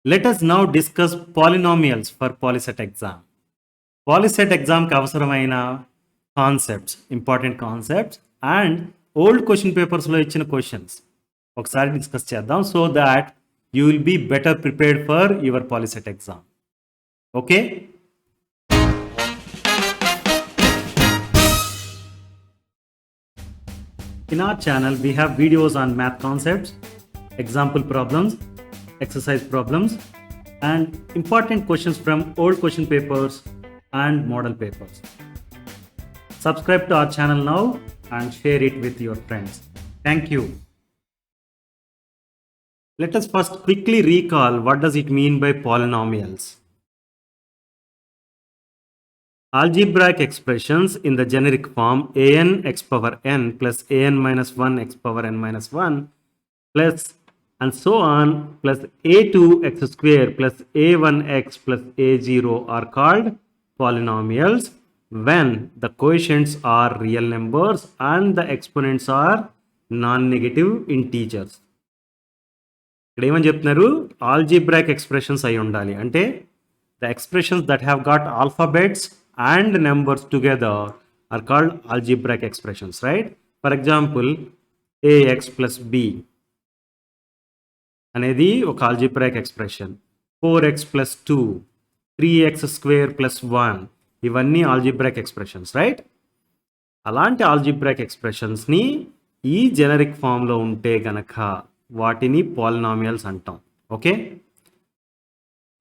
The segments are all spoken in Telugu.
Let us now discuss polynomials for Polycet exam. Polycet exam కి అవసరమైన concepts, important concepts and old question పేపర్స్లో ఇచ్చిన క్వశ్చన్స్ ఒకసారి డిస్కస్ చేద్దాం so that you will be better prepared for your Polycet exam. Okay, in our channel we have videos on math concepts, example problems, exercise problems and important questions from old question papers and model papers. Subscribe to our channel now and share it with your friends. Thank you. Let us first quickly recall what does it mean by polynomials. Algebraic expressions in the generic form an x power n plus an minus 1 x power n minus 1 plus and so on plus a2 x square plus a1x plus a0 are called polynomials when the quotients are real numbers and the exponents are non-negative integers. ఇక్కడ ఏమని చెప్తున్నారు, ఆల్జీబ్రాయిక్ ఎక్స్ప్రెషన్స్ అయి ఉండాలి అంటే the expressions that have got alphabets and numbers together are called algebraic expressions, right? For example, ax plus b అనేది ఒక algebraic expression, 4x plus 2, 3x square plus 1 ఇవన్నీ algebraic expressions, right? అలాంటి algebraic expressionsని ఈ జెనరిక్ ఫామ్లో ఉంటే గనక వాటిని పాలినామియల్స్ అంటాం. ఓకే,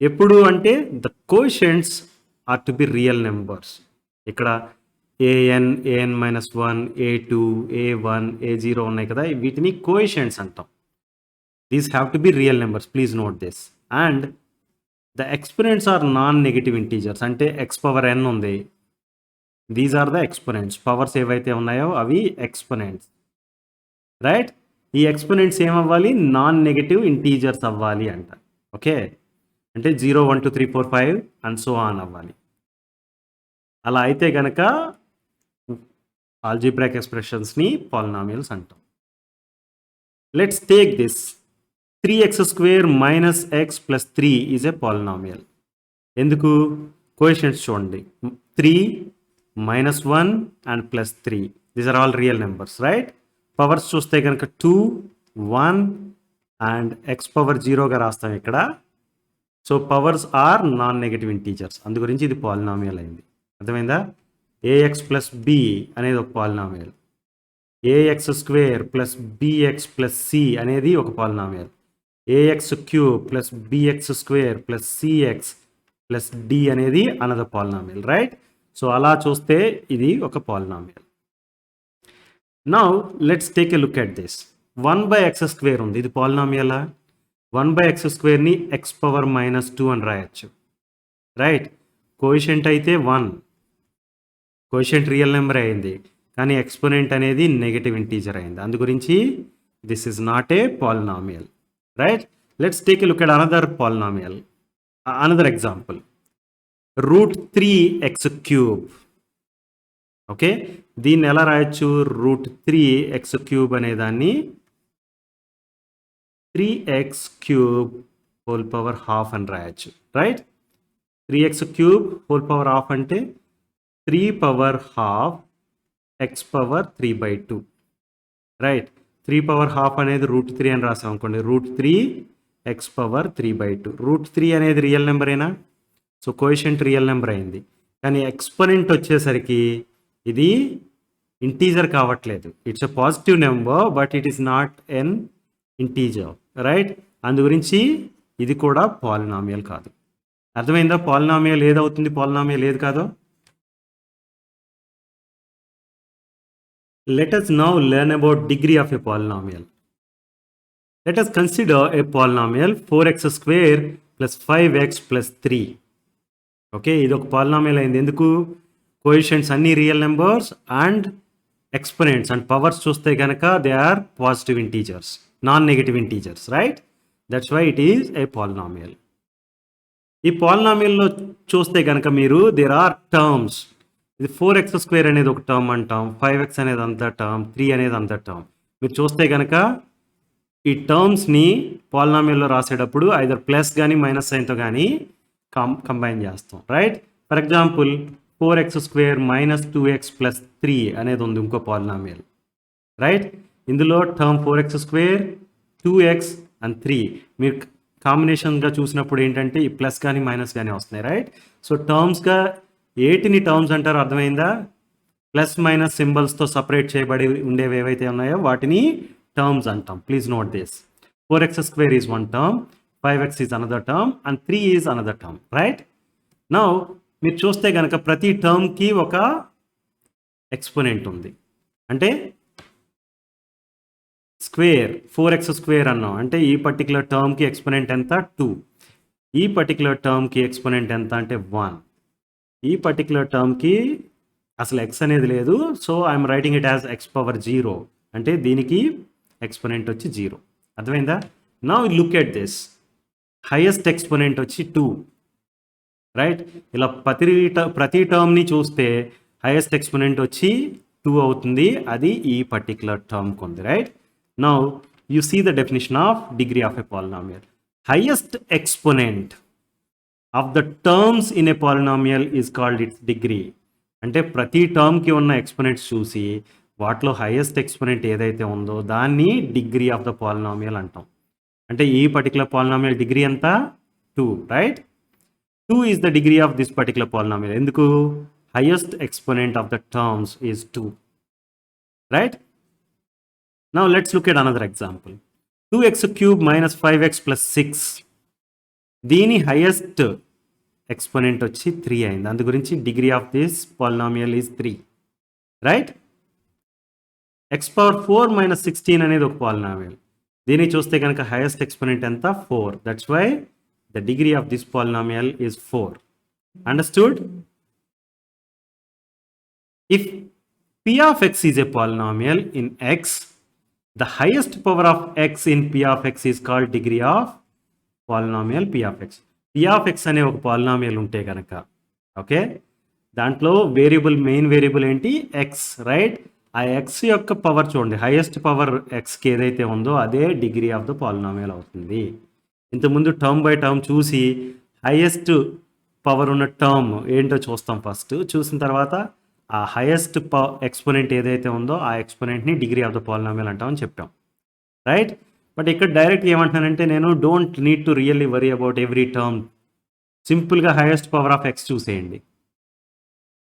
ఎప్పుడు అంటే the coefficients are to be real numbers. ఇక్కడ an minus 1, a2, a1, a0 ఉన్నాయి కదా, వీటిని కోషెంట్స్ అంటాం. These have to be real numbers, please note this. And the exponents are non negative integers, అంటే ఎక్స్ పవర్ n ఉంది, these are the exponents. Powers ఏవైతే ఉన్నాయో అవి ఎక్స్పోనెంట్స్, రైట్? ఈ ఎక్స్పోనెంట్స్ ఏమవ్వాలి, నాన్ నెగటివ్ ఇంటీజర్స్ అవ్వాలి అంట. ఓకే, అంటే 0, 1, 2, 3, 4, 5 అండ్ సో ఆన్ అవ్వాలి. అలా అయితే కనుక ఆల్జీబ్రాయిక్ ఎక్స్ప్రెషన్స్ని పాలినామియల్స్ అంటాం. Let's take this 3x square minus x plus 3 is a polynomial. ఎందుకు? కోఎఫిషియంట్స్ చూడండి, 3, -1 and +3, these are all real numbers, right? Powers చూస్తే కనుక 2, 1 అండ్ ఎక్స్ పవర్ 0గా రాస్తాం ఇక్కడ. So powers are non negative integers, అందు గురించి ఇది పాలినామియల్ అయింది. అర్థమైందా? ఏఎక్స్ ప్లస్ బి అనేది ఒక polynomial, AX square plus bx plus c అనేది ఒక polynomial, ax cube plus bx square plus cx plus d అనేది అనదర్ పాలినామియల్, రైట్? సో అలా చూస్తే ఇది ఒక polynomial. Now let's take a look at this. 1/x square ఉంది, ఇది పాలినామియలా? 1/x స్క్వేర్ని ఎక్స్ పవర్ -2 అని రాయొచ్చు, రైట్? కోఎఫిషియంట్ అయితే 1, కోఎఫిషియంట్ రియల్ నెంబర్ అయింది, కానీ ఎక్స్పోనెంట్ అనేది నెగటివ్ ఇంటీజర్ అయింది, అందు గురించి this is not a polynomial, right? Let's take a look at another polynomial, another example, √3x³. Okay, దీన్ని ఎలా రాయొచ్చు? √3x³ అనేదాన్ని 3x³ హోల్ పవర్ హాఫ్ అని రాయొచ్చు, right? 3x³ whole power half అంటే 3 power half x power 3/2, right? 3 power half అనేది √3 అని రాసాం అనుకోండి, √3 x పవర్ 3/2. √3 అనేది రియల్ నెంబరేనా? సో కోఎఫిషియంట్ రియల్ నెంబర్ అయింది, కానీ ఎక్స్పోనెంట్ వచ్చేసరికి ఇది ఇంటీజర్ కావట్లేదు. It's a positive number but it is not an integer, right? అందు గురించి ఇది కూడా పాలినామియల్ కాదు. అర్థమైందా? పాలినామియల్ ఏదవుతుంది, పాలినామియల్ ఏది కాదో? Let us now learn about degree of a polynomial. Let us consider a polynomial 4x square plus 5x plus 3. Okay, ఇది ఒక పాలినామియల్ అయింది. ఎందుకు? కోఎఫిషియంట్స్ అన్ని real numbers and exponents and powers చూస్తే కనుక they are positive integers, non negative integers, right? That's why it is a polynomial. ఈ పాలినామియల్లో చూస్తే కనుక మీరు దేర్ ఆర్ టర్మ్స్. ఇది 4x స్క్వేర్ అనేది ఒక టర్మ్ అంటాం, 5x అనేది అంత టర్మ్, 3 అనేది అంత టర్మ్. మీరు చూస్తే కనుక ఈ టర్మ్స్ని పాలినామియల్లో రాసేటప్పుడు ఐదర్ ప్లస్ కానీ మైనస్ సైన్తో కానీ కంబైన్ చేస్తాం, right? For example 4x² minus 2x+3 అనేది ఉంది ఇంకో పాలినామియల్, రైట్? ఇందులో టర్మ్ 4x², 2x అండ్ 3 మీరు కాంబినేషన్గా చూసినప్పుడు ఏంటంటే ఈ ప్లస్ కానీ మైనస్ కానీ వస్తున్నాయి, రైట్? సో టర్మ్స్గా ఏటిని టర్మ్స్ అంటారో అర్థమైందా? ప్లస్ మైనస్ సింబల్స్తో సపరేట్ చేయబడి ఉండేవి ఏవైతే ఉన్నాయో వాటిని టర్మ్స్ అంటాం. Please note this. 4x² is one term, 5x is another term and 3 is another term, right? Now మీరు చూస్తే కనుక ప్రతి టర్మ్కి ఒక ఎక్స్పోనెంట్ ఉంది. అంటే స్క్వేర్ 4x² అన్నాం అంటే ఈ పర్టికులర్ టర్మ్కి ఎక్స్పోనెంట్ ఎంత? 2. ఈ పర్టికులర్ టర్మ్కి ఎక్స్పోనెంట్ ఎంత అంటే 1. ఈ పర్టికులర్ టర్మ్కి అసలు x అనేది లేదు, so I'm writing it as x⁻0 అంటే దీనికి ఎక్స్పోనెంట్ వచ్చి 0. అర్థమైందా? Now look at this. Highest exponent వచ్చి 2, రైట్? ఇలా ప్రతి టర్మ్ని చూస్తే హైయెస్ట్ ఎక్స్పోనెంట్ వచ్చి 2 అవుతుంది, అది ఈ పర్టికులర్ టర్మ్కి ఉంది, right? Now you see the definition of degree of a polynomial. Highest exponent of the terms in a polynomial is called its degree. అంటే ప్రతి టర్మ్కి ఉన్న ఎక్స్పోనెంట్స్ చూసి వాటిలో హైయెస్ట్ ఎక్స్పోనెంట్ ఏదైతే ఉందో దాన్ని డిగ్రీ ఆఫ్ ద పాలినామియల్ అంటాం. అంటే ఈ పర్టికులర్ పాలినామియల్ డిగ్రీ ఎంత? 2, right? 2 is the degree of this particular polynomial. ఎందుకు? Highest exponent of the terms is 2, right? Now let's look at another example. 2x³ minus 5x+6 దీని హైయెస్ట్ ఎక్స్పోనెంట్ వచ్చి 3 అయింది. అందు గురించి degree of this polynomial is 3, right? x⁴ minus 16 అనేది ఒక పాలినామియల్. దీన్ని చూస్తే కనుక హైయెస్ట్ ఎక్స్పోనెంట్ ఎంత? 4. That's why the degree of this polynomial is 4. Understood? If p of x is a polynomial in x, the highest power of x in p of x is called degree of polynomial p of x. p of x అనే ఒక పాలినామియల్ ఉంటే కనుక, ఓకే, దాంట్లో మెయిన్ వేరియబుల్ ఏంటి? x, right? ఆ x యొక్క పవర్ చూడండి, హైయెస్ట్ పవర్ xకి ఏదైతే ఉందో అదే డిగ్రీ ఆఫ్ ద పాలినామియల్ అవుతుంది. ఇంతకుముందు టర్మ్ బై టర్మ్ చూసి హైయెస్ట్ పవర్ ఉన్న టర్మ్ ఏంటో చూస్తాం ఫస్ట్. చూసిన తర్వాత ఆ హైయెస్ట్ ఎక్స్పోనెంట్ ఏదైతే ఉందో ఆ ఎక్స్పోనెంట్ని డిగ్రీ ఆఫ్ ద పాలినామియల్ అంటామని చెప్పాం, రైట్? బట్ ఇక్కడ డైరెక్ట్ ఏమంటానంటే నేను don't need to really worry about every term. సింపుల్గా హైయెస్ట్ పవర్ ఆఫ్ x చూసేయండి.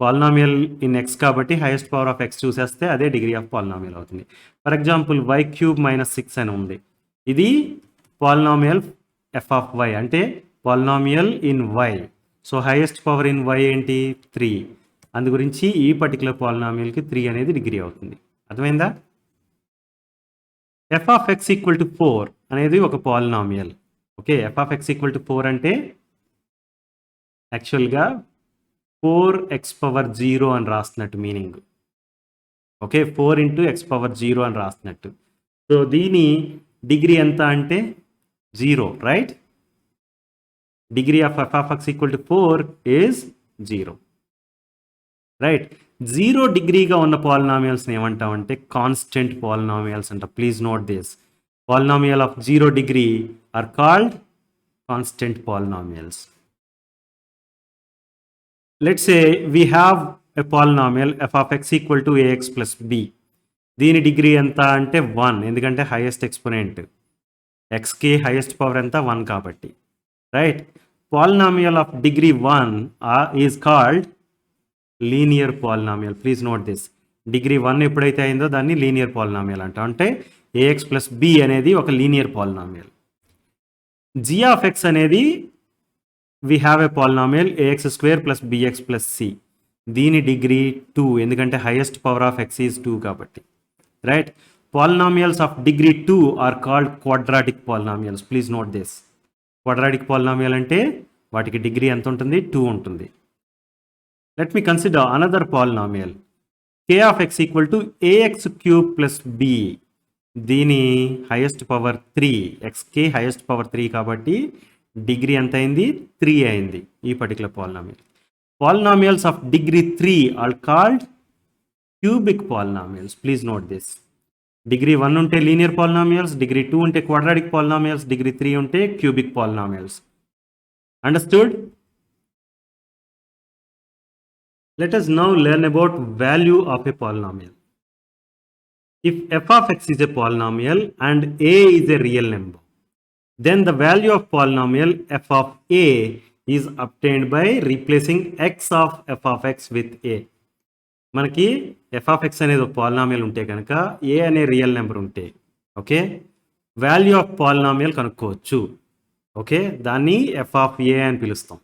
పాలినామియల్ ఇన్ x కాబట్టి హైయెస్ట్ పవర్ ఆఫ్ x చూసేస్తే అదే డిగ్రీ ఆఫ్ పాలినామియల్ అవుతుంది. ఫర్ ఎగ్జాంపుల్ y³ మైనస్ 6 అని ఉంది. ఇది పాలినామియల్ f ఆఫ్ y అంటే polynomial in y. So highest power in y ఏంటి? 3. అందు గురించి ఈ పర్టికులర్ పాలినామియల్కి 3 అనేది డిగ్రీ అవుతుంది. అర్థమైందా? f of x equal to 4 అనేది ఒక polynomial. Okay, f of x equal to 4 అంటే యాక్చువల్గా 4x⁻0 అని రాస్తున్నట్టు మీనింగ్. ఓకే, 4 × x⁻0 అని రాస్తున్నట్టు. సో దీని డిగ్రీ ఎంత అంటే 0, right? Degree of f of x equal to 4 is 0, right? 0 డిగ్రీగా ఉన్న పాలినామియల్స్ని ఏమంటామంటే కాన్స్టెంట్ పాలినామియల్స్ అంట. Please note this. Polynomial of 0 degree or called constant polynomials. Let's say we have a polynomial f of x equal to ax plus b. దీని డిగ్రీ ఎంత అంటే 1, ఎందుకంటే హైయెస్ట్ ఎక్స్పోనెంట్ xకి హైయెస్ట్ పవర్ ఎంత? 1 కాబట్టి, right? Polynomial of degree 1 is called linear polynomial. Please note this. Degree 1 ఎప్పుడైతే అయిందో దాన్ని లీనియర్ పాలినామియల్ అంటాం. అంటే ax plus b అనేది ఒక linear polynomial. g of x అనేది we have a polynomial ax² plus bx plus c. దీని డిగ్రీ 2, ఎందుకంటే highest power of x is 2 కాబట్టి, right? Polynomials of degree 2 are called quadratic polynomials. Please note this. Quadratic polynomial అంటే వాటికి డిగ్రీ ఎంత ఉంటుంది? 2 ఉంటుంది. Let me consider another polynomial k of x equal to ax³ plus b. దీని హైయెస్ట్ పవర్ 3, xకి హైయెస్ట్ పవర్ 3 కాబట్టి డిగ్రీ ఎంత అయింది? 3 అయింది ఈ particular polynomial. Polynomials of degree 3 are called cubic polynomials. Please note this. Degree 1 ఉంటే లీనియర్ పాలినామియల్స్, డిగ్రీ 2 ఉంటే క్వాడ్రాటిక్ పాలినామియల్స్, డిగ్రీ 3 ఉంటే cubic polynomials. Understood? Let us now learn about value of a polynomial. If f of x is a polynomial and a is a real number, then the value of polynomial f of a is obtained by replacing x of f of x with a. మనకి f of x అనేది ఒక పాలినామియల్ ఉంటే కనుక a అనే రియల్ నెంబర్ ఉంటే ఓకే వాల్యూ ఆఫ్ పాలినామియల్ కనుక్కోవచ్చు. ఓకే, దాన్ని f of a అని పిలుస్తాం.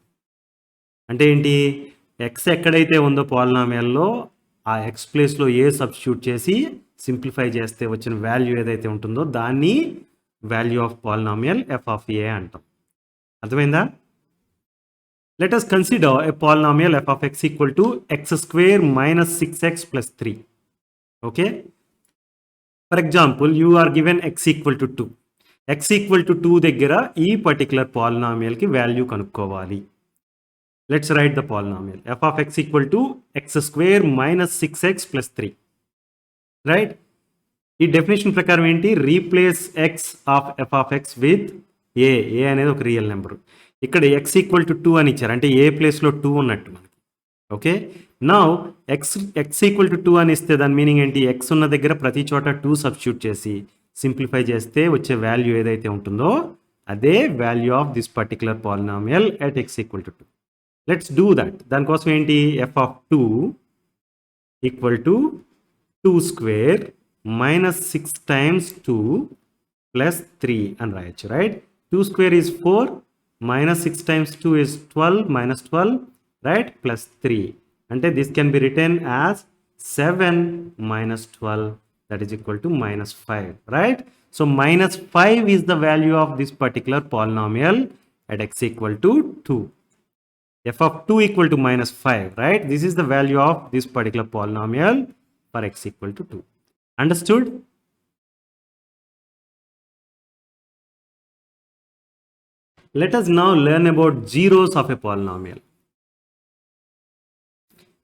అంటే ఏంటి, ఎక్స్ ఎక్కడైతే ఉందో పాలినామియల్లో ఆ ఎక్స్ ప్లేస్లో ఏ సబ్స్టిట్యూట్ చేసి సింప్లిఫై చేస్తే వచ్చిన వాల్యూ ఏదైతే ఉంటుందో దాన్ని value of polynomial f of a అంటాం. అర్థమైందా? Let us consider a polynomial f of x equal to x square minus 6x plus 3. Okay? For example, you are given x equal to 2. x equal to 2 దగ్గర ఈ పర్టికులర్ పాలినామియల్కి వాల్యూ కనుక్కోవాలి. Let's write the polynomial f of x equal to x square minus 6x plus 3. Right? ఈ డెఫినేషన్ ప్రకారం ఏంటి, replace x of f of x with a అనేది ఒక రియల్ నెంబర్. ఇక్కడ x ఈక్వల్ టు 2 అని ఇచ్చారు, అంటే ఏ ప్లేస్లో 2 ఉన్నట్టు మనకి. Okay, now x equal to 2 అని ఇస్తే దాని మీనింగ్ ఏంటి, x ఉన్న దగ్గర ప్రతి చోట 2 సబ్స్టిట్యూట్ చేసి సింప్లిఫై చేస్తే వచ్చే వాల్యూ ఏదైతే ఉంటుందో అదే value of this particular polynomial at x equal to 2. Let's do that. దానికోసం ఏంటి, f of 2 equal to 2 square minus 6 times 2 plus 3 అని రాయొచ్చు. Right, 2 square is 4 minus 6 times 2 is 12 minus 12, right, plus 3. అంటే this can be written as 7 minus 12, that is equal to minus 5, right? So minus 5 is the value of this particular polynomial at x equal to 2. f of 2 equal to minus 5, right? This is the value of this particular polynomial for x equal to 2. Understood? Let us now learn about zeros of a polynomial.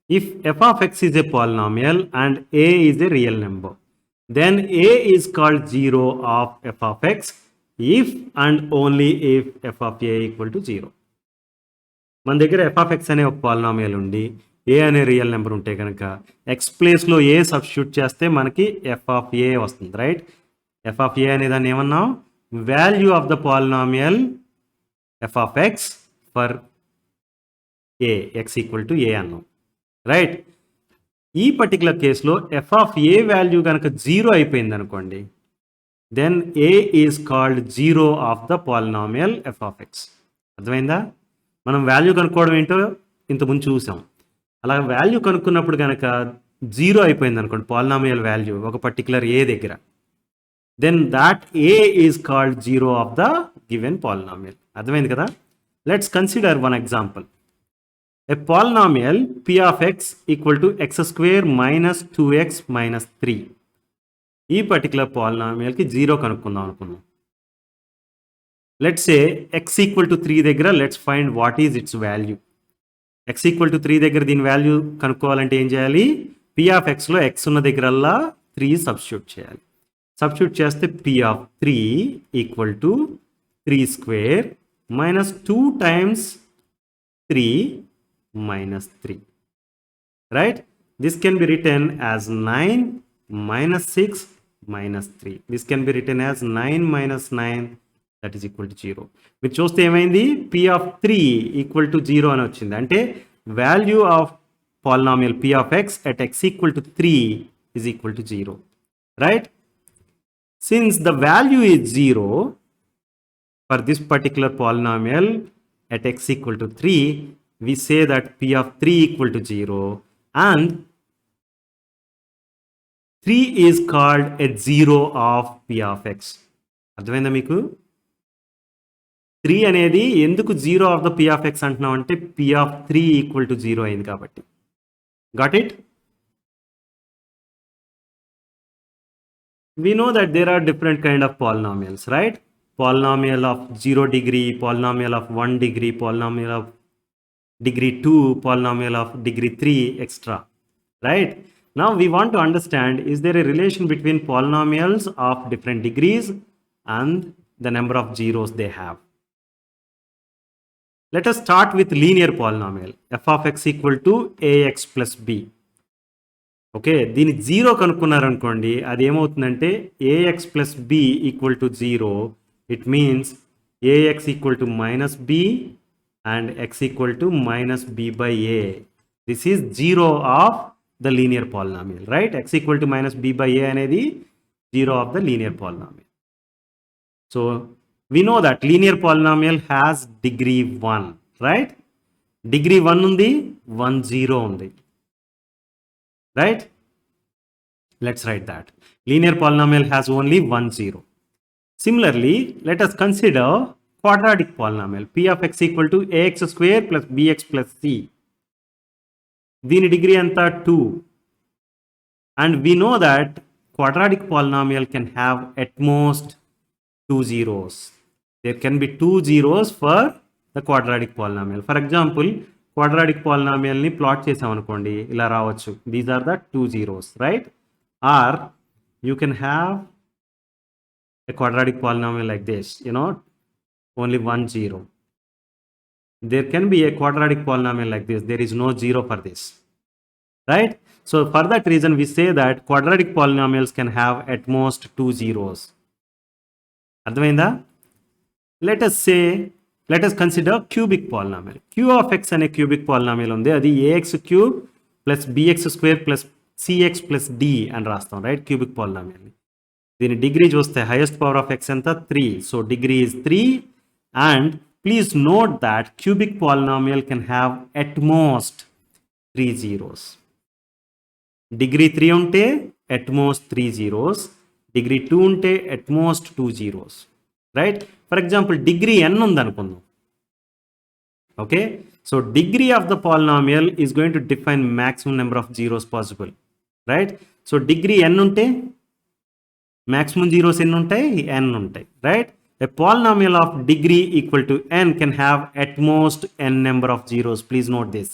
If f of x is a polynomial and a is a real number, then a is called zero of f of x if and only if f of a equal to 0. మన దగ్గర f of x అనే ఒక పాలినామియల్ ఉండి a అనే రియల్ నెంబర్ ఉంటే కనుక x ప్లేస్లో a సబ్స్టిట్యూట్ చేస్తే మనకి f of a వస్తుంది. రైట్, f of a అనే దాన్ని ఏమన్నాం, value of the polynomial f of x for a, x equal to a అన్నాం. రైట్, ఈ పర్టికులర్ కేసులో f of a వాల్యూ కనుక 0 అయిపోయింది అనుకోండి, then a is called zero of the polynomial f of x. అర్థమైందా? మనం వాల్యూ కనుక్కోవడం ఏంటో ఇంతకుముందు చూసాం. అలా వాల్యూ కనుక్కున్నప్పుడు కనుక 0 అయిపోయింది అనుకోండి పాలినామియల్ వాల్యూ ఒక పర్టికులర్ a దగ్గర, then that a is called zero of the given polynomial. అర్థమైంది కదా? Let's consider one example. A polynomial p of x equal to x square minus 2x minus 3. ఈ పర్టికులర్ పాలినామియల్కి 0 కనుక్కుందాం అనుకున్నాం. Let's say x equal to 3 దగ్గర let's find what is its value. x equal to 3 దగ్గర దీని వాల్యూ కనుక్కోవాలంటే ఏం చేయాలి, p of xలో x ఉన్న దగ్గరల్లా 3 సబ్స్టిట్యూట్ చేయాలి. సబ్స్టిట్యూట్ చేస్తే p of 3 equal to 3 square minus 2 times 3 minus 3. Right? This can be written as 9 minus 6 minus 3. This can be written as 9 minus 9, that is equal to 0. మీరు చూస్తే ఏమైంది, p of 3 ఈక్వల్ టు 0 అని వచ్చింది. అంటే value of polynomial p of x at x equal to 3 is equal to 0. Right? Since the value is 0 for this particular polynomial at x equal to 3, we say that p of 3 equal to 0 and 3 is called a zero of p of x. అర్థమైందా మీకు? 3 అనేది ఎందుకు zero of the p of x అంటున్నాం అంటే p of 3 ఈక్వల్ టు 0 అయింది కాబట్టి. Got it? We know that there are different kind of polynomials, right? Polynomial of 0 degree, polynomial of 1 degree, polynomial of degree 2, polynomial of degree 3, etc. Right? Now we want to understand, is there a relation between polynomials of different degrees and the number of zeros they have? Let us start with linear polynomial f of x equal to ax plus b. Okay, దీని జీరో కనుక్కున్నారనుకోండి, అది ఏమవుతుందంటే ax plus b equal to zero. It means ax equal to minus b and x equal to minus b by a. This is zero of the linear polynomial, right? X equal to minus b by a అనేది zero of the linear polynomial. So we know that linear polynomial has degree 1, right? Degree 1 undi, 1 0 undi, right? Let's write that. Linear polynomial has only 1 0. Similarly, let us consider quadratic polynomial p of x equal to ax square plus bx plus c. Dini degree anta 2. And we know that quadratic polynomial can have at most 2 zeros. There can be 2 zeros for the quadratic polynomial. For example, quadratic polynomial ni plot chesam anukondi, ila ravachu. These are the 2 zeros, right? Or you can have a quadratic polynomial like this, only 1 0. There can be a quadratic polynomial like this. There is no zero for this, right? So for that reason, we say that quadratic polynomials can have at most 2 zeros. అర్థమైందా? let us consider cubic polynomial. Q of x అనే cubic polynomial ఉంది. అది ax cube plus bx square plus cx plus d అని రాస్తాం, రైట్? cubic polynomial. దీని డిగ్రీ చూస్తే highest power of x ఎంత? 3. so degree is 3. and please note that cubic polynomial can have at most 3 zeros. degree 3 ఉంటే at most 3 zeros. degree 2 ఉంటే at most 2 zeros. Right? For example, degree n ఉందనుకుందాం. Okay? So degree of the polynomial is going to define maximum number of zeros possible. Right? So degree n ఉంటే maximum zeros ఎన్ని ఉంటాయి? n ఉంటాయి. Right? A polynomial of degree equal to n can have at most n number of zeros. Please note this.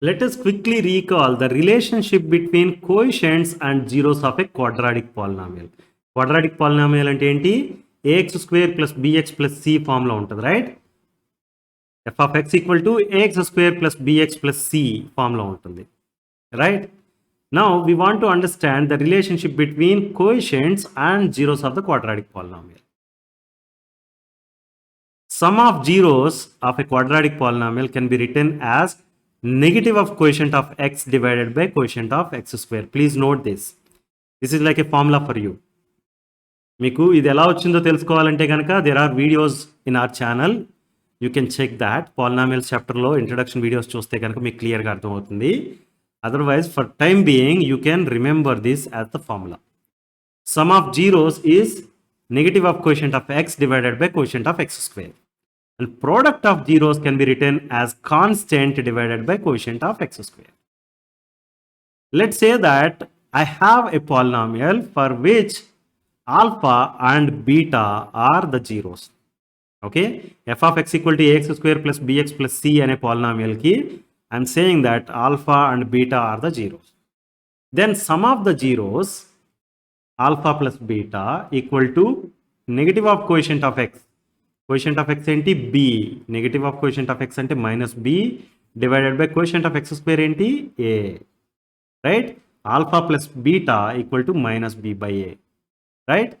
Let us quickly recall the relationship between coefficients and zeros of a quadratic polynomial. Quadratic polynomial అంటే ఏంటి? ax square plus bx plus c form లో ఉంటుంది, right? f of x equal to ax square plus bx plus c form లో ఉంటుంది, right? Now we want to understand the relationship between coefficients and zeros of the quadratic polynomial. Sum of zeros of a quadratic polynomial can be written as negative of quotient of x divided by quotient of x square. Please note this. This is like a formula for you. మీకు ఇది ఎలా వచ్చిందో తెలుసుకోవాలంటే కనుక there are videos in our channel. You can check that. Polynomials chapterలో ఇంట్రడక్షన్ వీడియోస్ చూస్తే కనుక మీకు క్లియర్గా అర్థమవుతుంది. Otherwise, for time being, you can remember this as the formula. Sum of zeros is negative of quotient of x divided by quotient of x square. And product of zeros can be written as constant divided by quotient of x square. Let's say that I have a polynomial for which alpha and beta are the zeros. Okay, f of x equal to ax square plus bx plus c అనే polynomial ki I'm saying that alpha and beta are the zeros. Then sum of the zeros alpha plus beta equal to negative of quotient of x. Quotient of x enti b. Negative of quotient of x ante minus b divided by quotient of x square enti a. Right? Alpha plus beta equal to minus b by a. Right?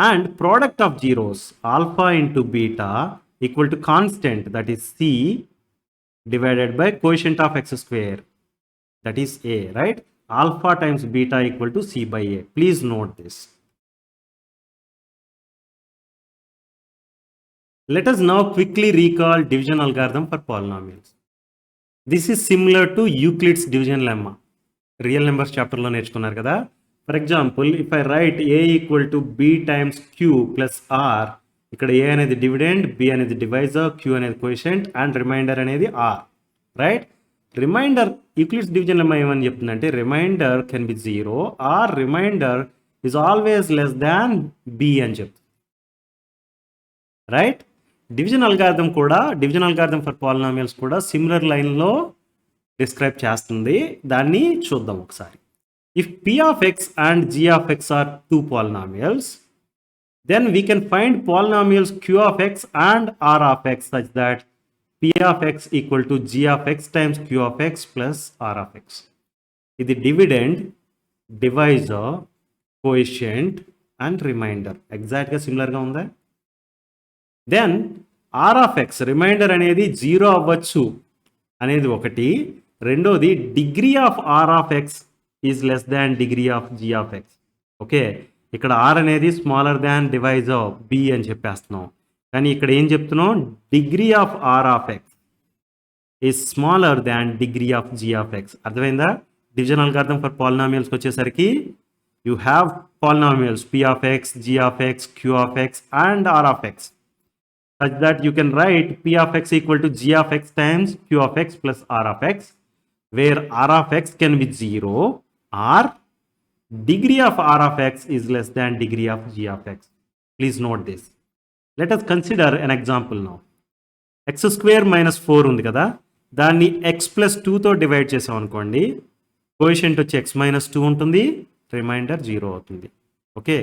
And product of zeros alpha into beta equal to constant, that is c, divided by quotient of x square, that is a. Right? Alpha times beta equal to c by a. Please note this. Let us now quickly recall division algorithm for polynomials. This is similar to Euclid's division lemma. Real numbers chapter lo నేర్చుకున్నారు కదా. For example, if I write a equal to b times q plus r, ఇక్కడ a అనేది dividend, b అనేది divisor, q అనేది quotient and remainder అనేది r, right? Remainder, Euclid's division lemma ఏమని చెప్తుందంటే remainder can be 0 or remainder is always less than b అని చెప్తుంది, right? Division algorithm for polynomials కూడా సిమిలర్ లైన్లో డిస్క్రైబ్ చేస్తుంది. దాన్ని చూద్దాం ఒకసారి. If p of x and g of x are two polynomials, then we can find polynomials q of x and r of x such that p of x equal to g of x times q of x plus r of x. ఇది dividend, divisor, coefficient and remainder. ఎగ్జాక్ట్గా సిమిలర్గా ఉందా? Then r of x remainder అనేది 0 అవ్వచ్చు అనేది ఒకటి. రెండోది degree of r of x is less than degree of g of x. Okay, ఇక్కడ ఆర్ అనేది స్మాలర్ దాన్ డివైజర్ బి అని చెప్పేస్తున్నాం. కానీ ఇక్కడ ఏం చెప్తున్నాం? Degree of r of x is smaller than degree of g of x. అర్థమైందా? డివిజన్ అల్గారిథం ఫర్ పాలినామియల్స్కి వచ్చేసరికి you have polynomials p of x, g of x, q of x and r of x such that you can write p of x equal to g of x times q of x plus r of x, where r of x can be 0 or degree of r of x is less than degree of g of x. Please note this. Let us consider an example now. x square minus 4 ఉంది కదా, దాన్ని x plus 2తో డివైడ్ చేసాం అనుకోండి. కోఎఫిషియంట్ వచ్చి x minus 2 ఉంటుంది, రిమైండర్ 0 అవుతుంది. Okay,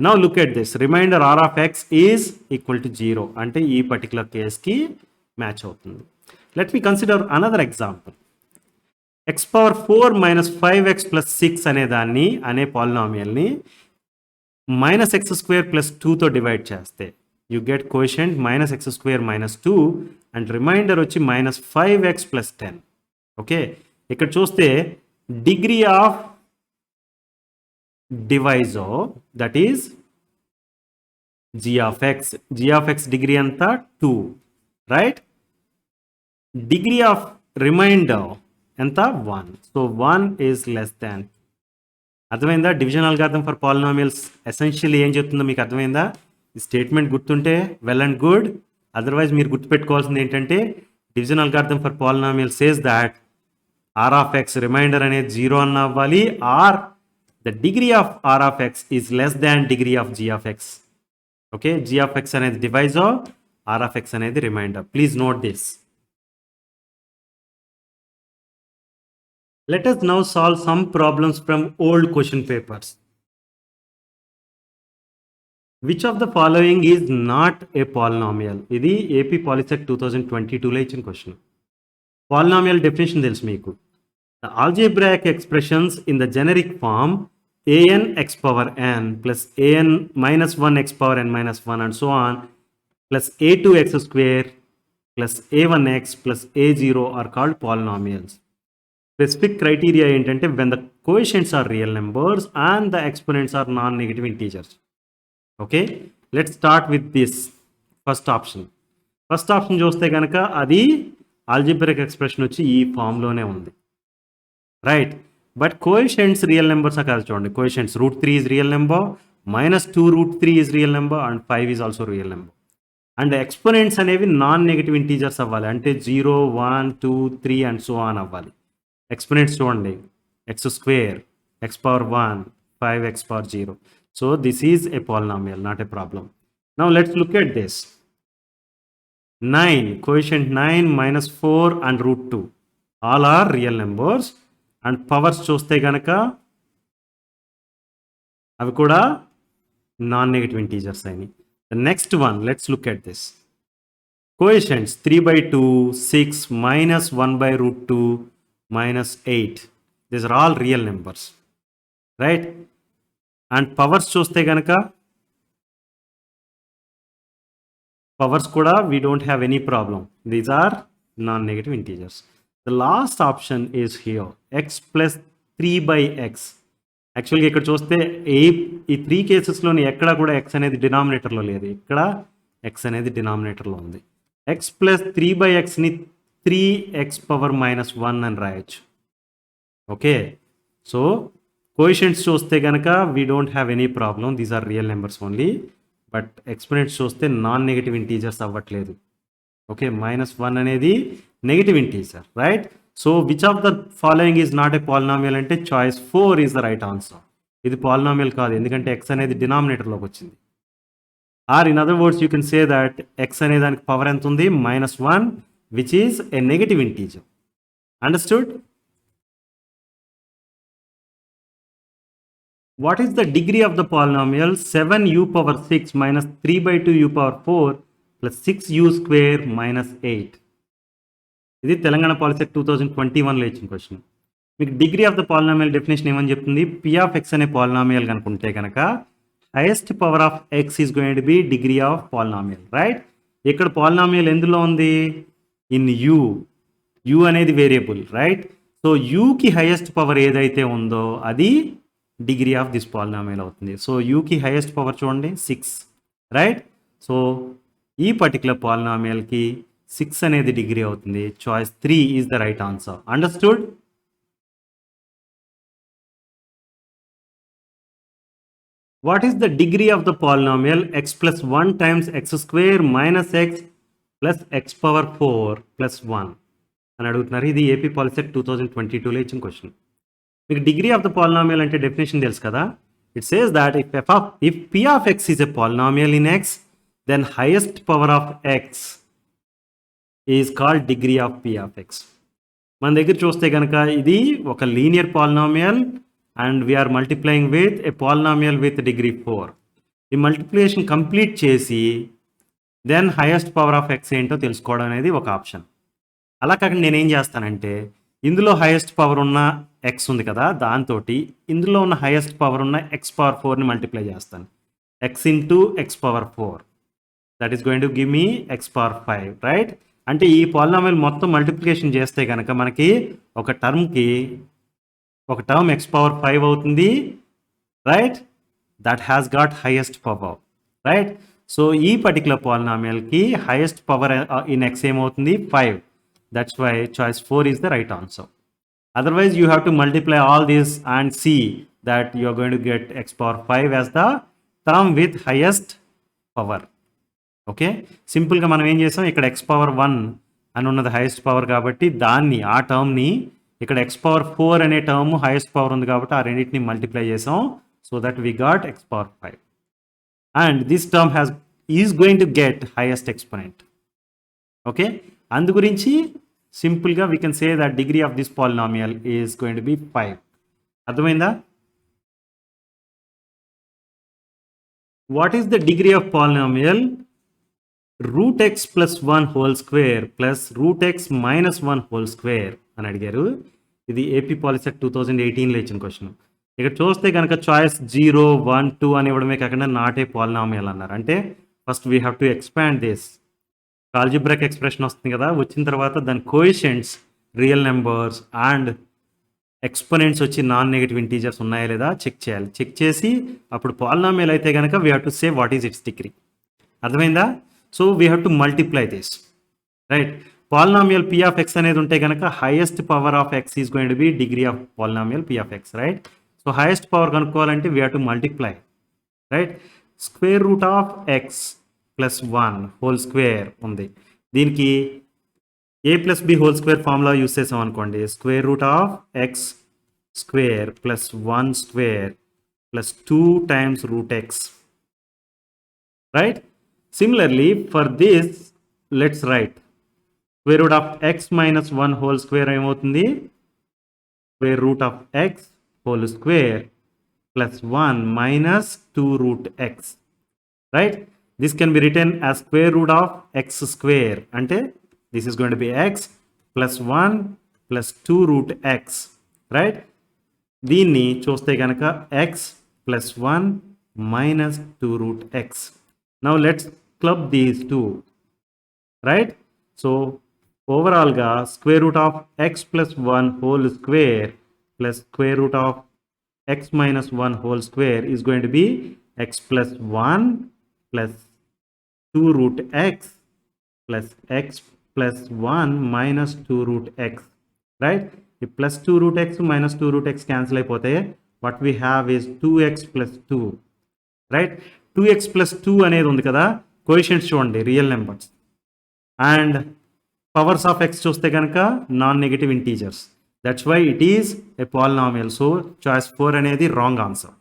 now look at this. Remainder r of x is equal to 0 అంటే ఈ పర్టికులర్ కేస్కి మ్యాచ్ అవుతుంది. Let me consider another example. x power 4 minus 5x plus 6 అనే పాలినామియల్ని మైనస్ ఎక్స్ స్క్వేర్ ప్లస్ 2తో డివైడ్ చేస్తే you get coefficient minus x square minus 2 and remainder వచ్చి మైనస్ 5x ప్లస్ 10. ఓకే, ఇక్కడ చూస్తే degree of divisor that is g of x degree అంతా 2, రైట్? డిగ్రీ ఆఫ్ రిమైండర్ ఎంత? 1. So 1 is less than. అర్థమైందా? Division algorithm for polynomials essentially ఏం చెప్తుందో మీకు అర్థమైందా? ఈ స్టేట్మెంట్ గుర్తుంటే వెల్ అండ్ గుడ్. అదర్వైజ్ మీరు గుర్తుపెట్టుకోవాల్సింది ఏంటంటే division algorithm for polynomials says that r of x remainder అనేది 0 అన్న అవ్వాలి, or the degree of r of x is less than degree of g of x. Okay, g of x అనేది డివైజర్, ఆర్ ఆఫ్ ఎక్స్ అనేది remainder. Please note this. Let us now solve some problems from old question papers. Which of the following is not a polynomial? ఇది ఏపీ పాలిసెట్ 2022లో ఇచ్చిన క్వశ్చన్. పాలినామియల్ డెఫినేషన్ తెలుసు మీకు. The algebraic expressions in the generic form an x power n plus an minus 1 x power n minus 1 and so on plus a2 x square plus a1x plus a0 are called polynomials. Specific criteria ఏంటంటే when the coefficients are real numbers and the exponents are non-negative integers. Okay, let's start with this first option. First option చూస్తే కనుక అది ఆల్జిబ్రిక్ ఎక్స్ప్రెషన్ వచ్చి ఈ ఫామ్లోనే ఉంది, right? But coefficients real numbers కాదు. చూడండి, coefficients √3 is real number, -2 √3 is real number and 5 is also real number. And exponents అనేవి నాన్ నెగటివ్ ఇంటీజర్స్ అవ్వాలి, అంటే 0, 1, 2, 3 అండ్ సో ఆన్ అవ్వాలి. ఎక్స్పోనెంట్స్ చూడండి, X square, X power 1, 5 X power 0. So this is a polynomial, not a problem. Now let's look at this. 9, coefficient 9, -4 and √2 all are real numbers. And powers చూస్తే కనుక అవి కూడా నాన్ నెగటివ్ ఇంటీజర్స్ అయినాయి. The next one, let's look at this. Coefficients 3/2, 6, -1/√2, -8. These are all real numbers, right? And powers చూస్తే కనుక powers కూడా we don't have any problem. These are non-negative integers. The last option is here, x plus 3/x. యాక్చువల్గా ఇక్కడ చూస్తే ఈ 3 కేసెస్లోని ఎక్కడ కూడా x అనేది డినామినేటర్లో లేదు, ఇక్కడ x అనేది డినామినేటర్లో ఉంది. x ప్లస్ 3/xని 3x పవర్ -1 అని రాయొచ్చు. ఓకే, సో కోఎఫిషియంట్స్ చూస్తే కనుక we don't have any problem, these are real numbers only. But exponents చూస్తే నాన్ నెగటివ్ ఇంటీజర్స్ అవ్వట్లేదు. ఓకే, -1 అనేది negative integer, right? So which of the following is not a polynomial అంటే choice 4 is the right answer. ఇది పాలినామియల్ కాదు, ఎందుకంటే x అనేది డినామినేటర్లోకి వచ్చింది. Or in other words you can say that x అనే దానికి పవర్ ఎంత ఉంది -1 which is a negative integer. Understood? What is the degree of the polynomial 7u power 6 minus 3 by 2u power 4 plus 6u square minus 8? ఇది తెలంగాణ పాలిసెట్ 2021లో ఇచ్చిన క్వశ్చన్. మీకు degree of the polynomial definition ఏమని చెప్తుంది? పి ఆఫ్ ఎక్స్ అనే పాలినామియల్ కనుకుంటే కనుక highest power of x is going to be degree of polynomial, right? ఇక్కడ పాలినామియల్ ఎందులో ఉంది? In u. యూ అనేది వేరియబుల్, రైట్? సో యూకి హైయెస్ట్ పవర్ ఏదైతే ఉందో అది డిగ్రీ ఆఫ్ దిస్ పాలినామియల్ అవుతుంది. సో యూకి హైయెస్ట్ పవర్ చూడండి 6, రైట్? సో ఈ పర్టికులర్ పాలినామియల్కి 6 అనేది డిగ్రీ అవుతుంది. Choice 3 is the right answer. Understood? What is the degree of the polynomial x plus 1 times x square minus x plus x power 4 plus 1 అని అడుగుతున్నారు. ఇది ఏపీ పాలిసెట్ 2022లో ఇచ్చిన క్వశ్చన్. మీకు డిగ్రీ ఆఫ్ ద పాలినామియల్ అంటే డెఫినేషన్ తెలుసు కదా. It says that if p of x is a polynomial in x, then highest power of x is called degree of p of x. మన దగ్గర చూస్తే కనుక ఇది ఒక linear polynomial and we're multiplying with a polynomial with degree 4. ఈ మల్టిప్లికేషన్ కంప్లీట్ చేసి then highest power of x ఏంటో తెలుసుకోవడం అనేది ఒక ఆప్షన్. అలా కాకుండా నేనేం చేస్తానంటే ఇందులో హైయెస్ట్ పవర్ ఉన్న ఎక్స్ ఉంది కదా, దాంతో ఇందులో ఉన్న హైయెస్ట్ పవర్ ఉన్న ఎక్స్ పవర్ 4ని మల్టిప్లై చేస్తాను. X into X power 4 that is going to give me X power 5, right? అంటే ఈ పాలినామియల్ మొత్తం మల్టిప్లికేషన్ చేస్తే కనుక మనకి ఒక టర్మ్ ఎక్స్ పవర్ 5 అవుతుంది, right? That has got highest power, right? So ఈ పర్టికులర్ పాలినామియల్కి హైయెస్ట్ పవర్ ఇన్ ఎక్స్ ఏమవుతుంది 5. That's why choice 4 is the right answer. Otherwise, you have to multiply all this and see that you are going to get x power 5 as the term with highest power. Okay? Simple గా మనం ఏం చేసాం, ఇక్కడ x power 1 అని ఉన్నది హైయెస్ట్ పవర్ కాబట్టి దాన్ని ఆ టర్మ్ని ఇక్కడ x power 4 అనే టర్మ్ హైయెస్ట్ పవర్ ఉంది కాబట్టి ఆ రెండింటిని మల్టిప్లై చేసాం. So that we got x power 5. And this term is going to get highest exponent. Okay? అందు గురించి సింపుల్గా we can say that degree of this polynomial is going to B 5. అర్థమైందా? What is the degree of polynomial √x plus 1 whole square plus √x minus 1 whole square అని అడిగారు. ఇది ఏపీ పాలిసెట్ 2018లో ఇచ్చిన క్వశ్చన్. ఇక్కడ చూస్తే కనుక చాయిస్ 0, 1, 2 అని ఇవ్వడమే కాకుండా నాట్ ఏ పాలినామియల్ అన్నారు. అంటే first we have to expand this. Algebraic expression వస్తుంది కదా, వచ్చిన తర్వాత దాని coefficients real numbers and exponents వచ్చి నాన్ నెగటివ్ ఇంటీజర్స్ ఉన్నాయా లేదా చెక్ చేయాలి. చెక్ చేసి అప్పుడు పాలినామియల్ అయితే కనుక we have to say what is its degree. అర్థమైందా? So we have to multiply this, right? Polynomial p of x అనేది ఉంటే కనుక highest power of x is going to be degree of polynomial p of x, right? So highest power కనుక్కోవాలంటే we have to multiply, right? Square root of x plus 1 whole square ఉంది. దీనికి a plus b whole square formula use చేసాం అనుకోండి. Square root of x square plus 1 square plus 2 times root x, right? Similarly for this let's write square root of x minus 1 whole square ఏమవుతుంది? Square root of x whole square plus 1 minus 2 root x, right? This can be written as square root of x square. Ante this is going to be x plus 1 plus 2 root x, right? Deenni చూస్తే కనుక x plus 1 minus 2 root x. Now let's club these two, right? So overall ga square root of x plus 1 whole square plus square root of x minus 1 whole square is going to be x plus 1 plus 2 root x plus x plus 1 minus 2 root x, right? If plus 2 root x minus 2 root x cancel అయిపోతే what we have is 2x plus 2, right? 2x plus 2 అనేది ఉంది కదా, కోఎఫిషియెంట్స్ చూడండి real numbers and powers of x చూస్తే కనుక non negative integers. That's why it is a polynomial. So choice 4 అనేది wrong answer,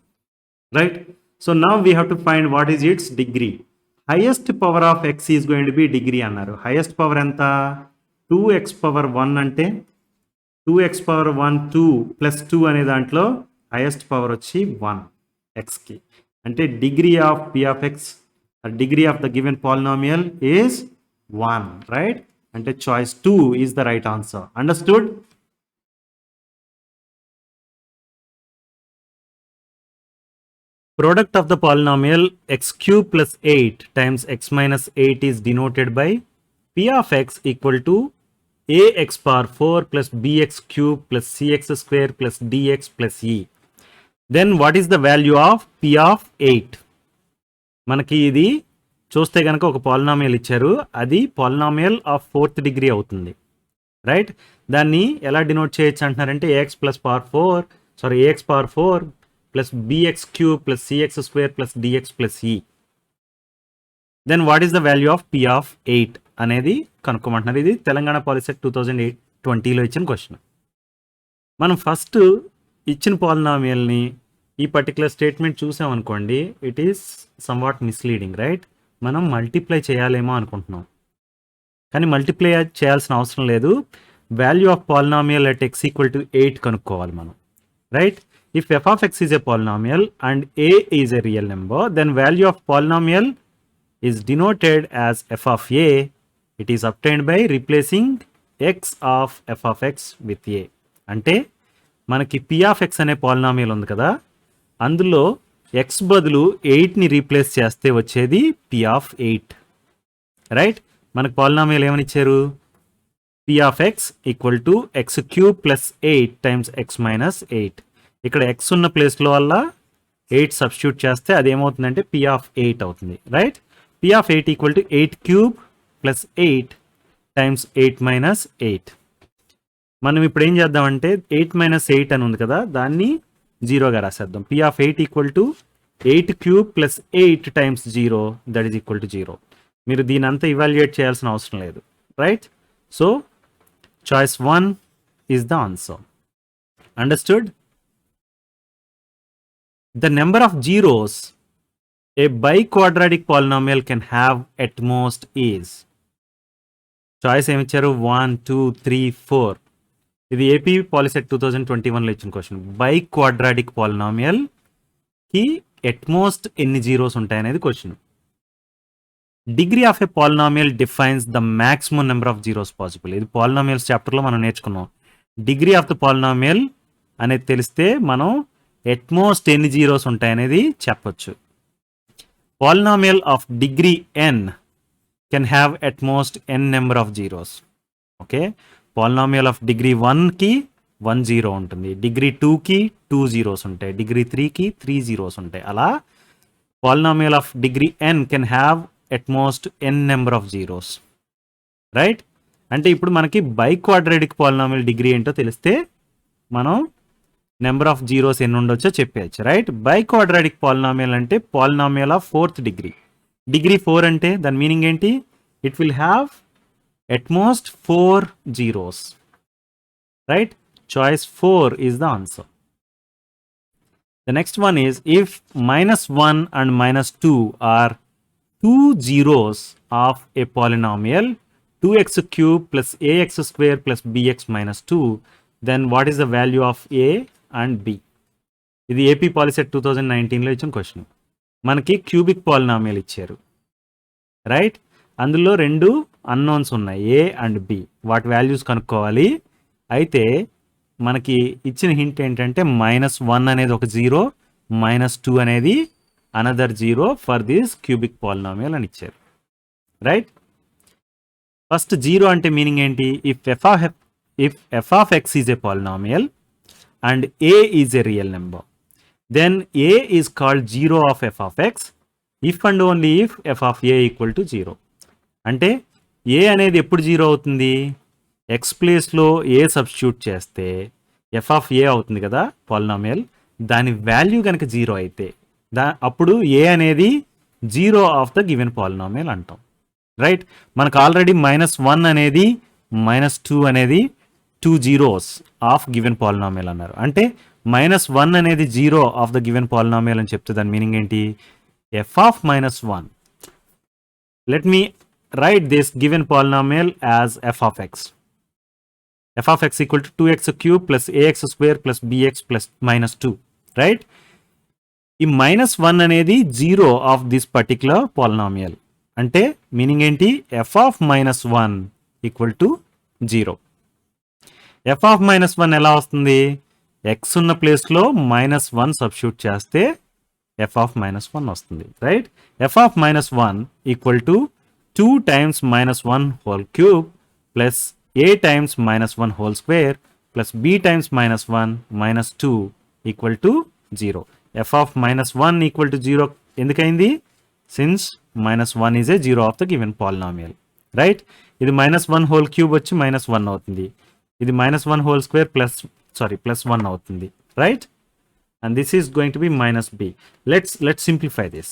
right? So now we have to find what is its degree. Highest power of x is going to be degree అన్నారు. హైయెస్ట్ పవర్ ఎంత? 2x⁻1 అంటే 2x⁻1 2 ప్లస్ 2 అనే దాంట్లో హైయెస్ట్ పవర్ వచ్చి 1 ఎక్స్కి. అంటే degree of p of x, degree of the given polynomial is 1, right? అంటే choice 2 is the right answer. Understood? Product of the polynomial x cube plus 8 times x minus 8 is denoted by p of x equal to ax power 4 plus bx cube plus cx square plus dx plus e. Then what is the value of p of 8? మనకి ఇది చూస్తే కనుక ఒక పాలినామియల్ ఇచ్చారు, అది పాలినామియల్ ఆఫ్ 4th డిగ్రీ అవుతుంది, రైట్? దాన్ని ఎలా డినోట్ చేయొచ్చు అంటున్నారంటే ax power 4 plus bx cube plus cx square plus dx plus e. Then what is the value of p of 8 అనేది కనుక్కోమంటున్నారు. ఇది తెలంగాణ పాలిసెట్ 2020లో ఇచ్చిన క్వశ్చన్. మనం ఫస్ట్ ఇచ్చిన పాలినామియల్ని ఈ పర్టికులర్ స్టేట్మెంట్ చూసామనుకోండి, it is somewhat misleading, right? మనం మల్టిప్లై చేయాలేమో అనుకుంటున్నాం, కానీ మల్టిప్లై చేయాల్సిన అవసరం లేదు. Value of polynomial at x equal to 8 కనుక్కోవాలి మనం, right? If f of x is a polynomial and a is a real number, then value of polynomial is denoted as f of a. It is obtained by replacing x of f of x with a. అంటే మనకి p of x అనే పాలినామియల్ ఉంది కదా, అందులో x బదులు 8ని రీప్లేస్ చేస్తే వచ్చేది p of 8, రైట్? మనకు పాలినామియల్ ఏమని ఇచ్చారు? p of x equal to x cube plus 8 times x minus 8. ఇక్కడ x ఉన్న ప్లేస్లో వల్ల 8 సబ్స్టిట్యూట్ చేస్తే అదేమవుతుందంటే p of 8 అవుతుంది, right? p of 8 equal to 8 cube plus 8 times 8 minus 8. మనం ఇప్పుడు ఏం చేద్దామంటే 8 మైనస్ 8 అని ఉంది కదా, దాన్ని 0గా రాసేద్దాం. p of 8 equal to 8 cube plus 8 times 0, that is equal to 0. మీరు దీని అంతా ఇవాల్యుయేట్ చేయాల్సిన అవసరం లేదు, right? So choice 1 is the answer. Understood? The number of zeros a biquadratic polynomial can have at most is. Choice ఏమి ఇచ్చారు? 1 2 3 4. ఇది ఏపీ పాలిసెట్ 2021లో ఇచ్చిన క్వశ్చన్. బైక్వాడ్రాటిక్ పాలినామియల్ కి ఎట్ మోస్ట్ ఎన్ని జీరోస్ ఉంటాయనేది question. Degree of a polynomial defines the maximum number of zeros possible. ఇది పాలినామియల్స్ చాప్టర్లో మనం నేర్చుకున్నాం. డిగ్రీ ఆఫ్ ద పాలినామియల్ అనేది తెలిస్తే మనం ఎట్మోస్ట్ ఎన్ని జీరోస్ ఉంటాయనేది చెప్పొచ్చు. Polynomial of degree n can have at most n number of zeros. Okay, polynomial of degree 1కి 1 జీరో ఉంటుంది, డిగ్రీ 2కి 2 జీరోస్ ఉంటాయి, డిగ్రీ 3కి 3 జీరోస్ ఉంటాయి. అలా polynomial of degree n can have at most n number of zeros, right? అంటే ఇప్పుడు మనకి బైక్వాడ్రాటిక్ పాలినామియల్ డిగ్రీ ఏంటో తెలిస్తే మనం నెంబర్ ఆఫ్ జీరోస్ ఎన్ని ఉండొచ్చో చెప్పేయచ్చు, రైట్? బైక్వాడ్రాటిక్ పాలినామియల్ అంటే polynomial of 4th degree. Degree 4 అంటే దాని మీనింగ్ ఏంటి? It will have at most 4 zeros, right? Choice 4 is the answer. The next one is if -1 and -2 or 2 zeros of a polynomial 2x cube plus ax square plus bx minus 2, then what is the value of a and b? ఇది ఏపీ పాలిసెట్ 2019లో ఇచ్చిన క్వశ్చన్. మనకి క్యూబిక్ పాలినామియల్ ఇచ్చారు, రైట్? అందులో 2 అన్నోన్స్ ఉన్నాయి, a అండ్ b. వాటి వాల్యూస్ కనుక్కోవాలి. అయితే మనకి ఇచ్చిన హింట్ ఏంటంటే -1 అనేది ఒక జీరో, -2 అనేది another zero for this cubic polynomial అని ఇచ్చారు, రైట్? ఫస్ట్ జీరో అంటే మీనింగ్ ఏంటి? if f of x is a polynomial and a is a real number, then a is called zero of f of x if and only if f of a equal to 0. అంటే a అనేది ఎప్పుడు జీరో అవుతుంది? x ప్లేస్లో a సబ్స్టిట్యూట్ చేస్తే f of a అవుతుంది కదా పాలినామియల్, దాని వాల్యూ కనుక జీరో అయితే అప్పుడు a అనేది zero of the given polynomial అంటాం, రైట్? మనకు ఆల్రెడీ -1 అనేది -2 అనేది 2 zeros ఆఫ్ గివెన్ పాలినామియల్ అన్నారు. అంటే -1 అనేది zero of the given polynomial అని చెప్తే దాని మీనింగ్ ఏంటి? f of -1 Let me write this given polynomial as f of x. F of x equal to 2x cube plus ax square plus bx plus minus 2, right? ఈ మైనస్ వన్ అనేది zero of this particular polynomial. అంటే మీనింగ్ ఏంటి? F of minus one equal to zero. F of minus one ఎలా వస్తుంది? ఎక్స్ ఉన్న ప్లేస్లో మైనస్ వన్ సబ్స్టిట్యూట్ చేస్తే ఎఫ్ ఆఫ్ మైనస్ వన్ వస్తుంది, right? F of minus one equal to 2 times minus 1 whole cube plus a times minus 1 whole square plus b times minus 1 minus 2 equal to 0. f of minus 1 equal to 0 ఎందుకైంది? Since minus 1 is a 0 of the given polynomial, right? ఇది minus 1 whole cube వచ్చి minus 1 అవుతుంది. ఇది minus 1 whole square plus 1 అవుతుంది, right? And this is going to be minus b. Let's simplify this.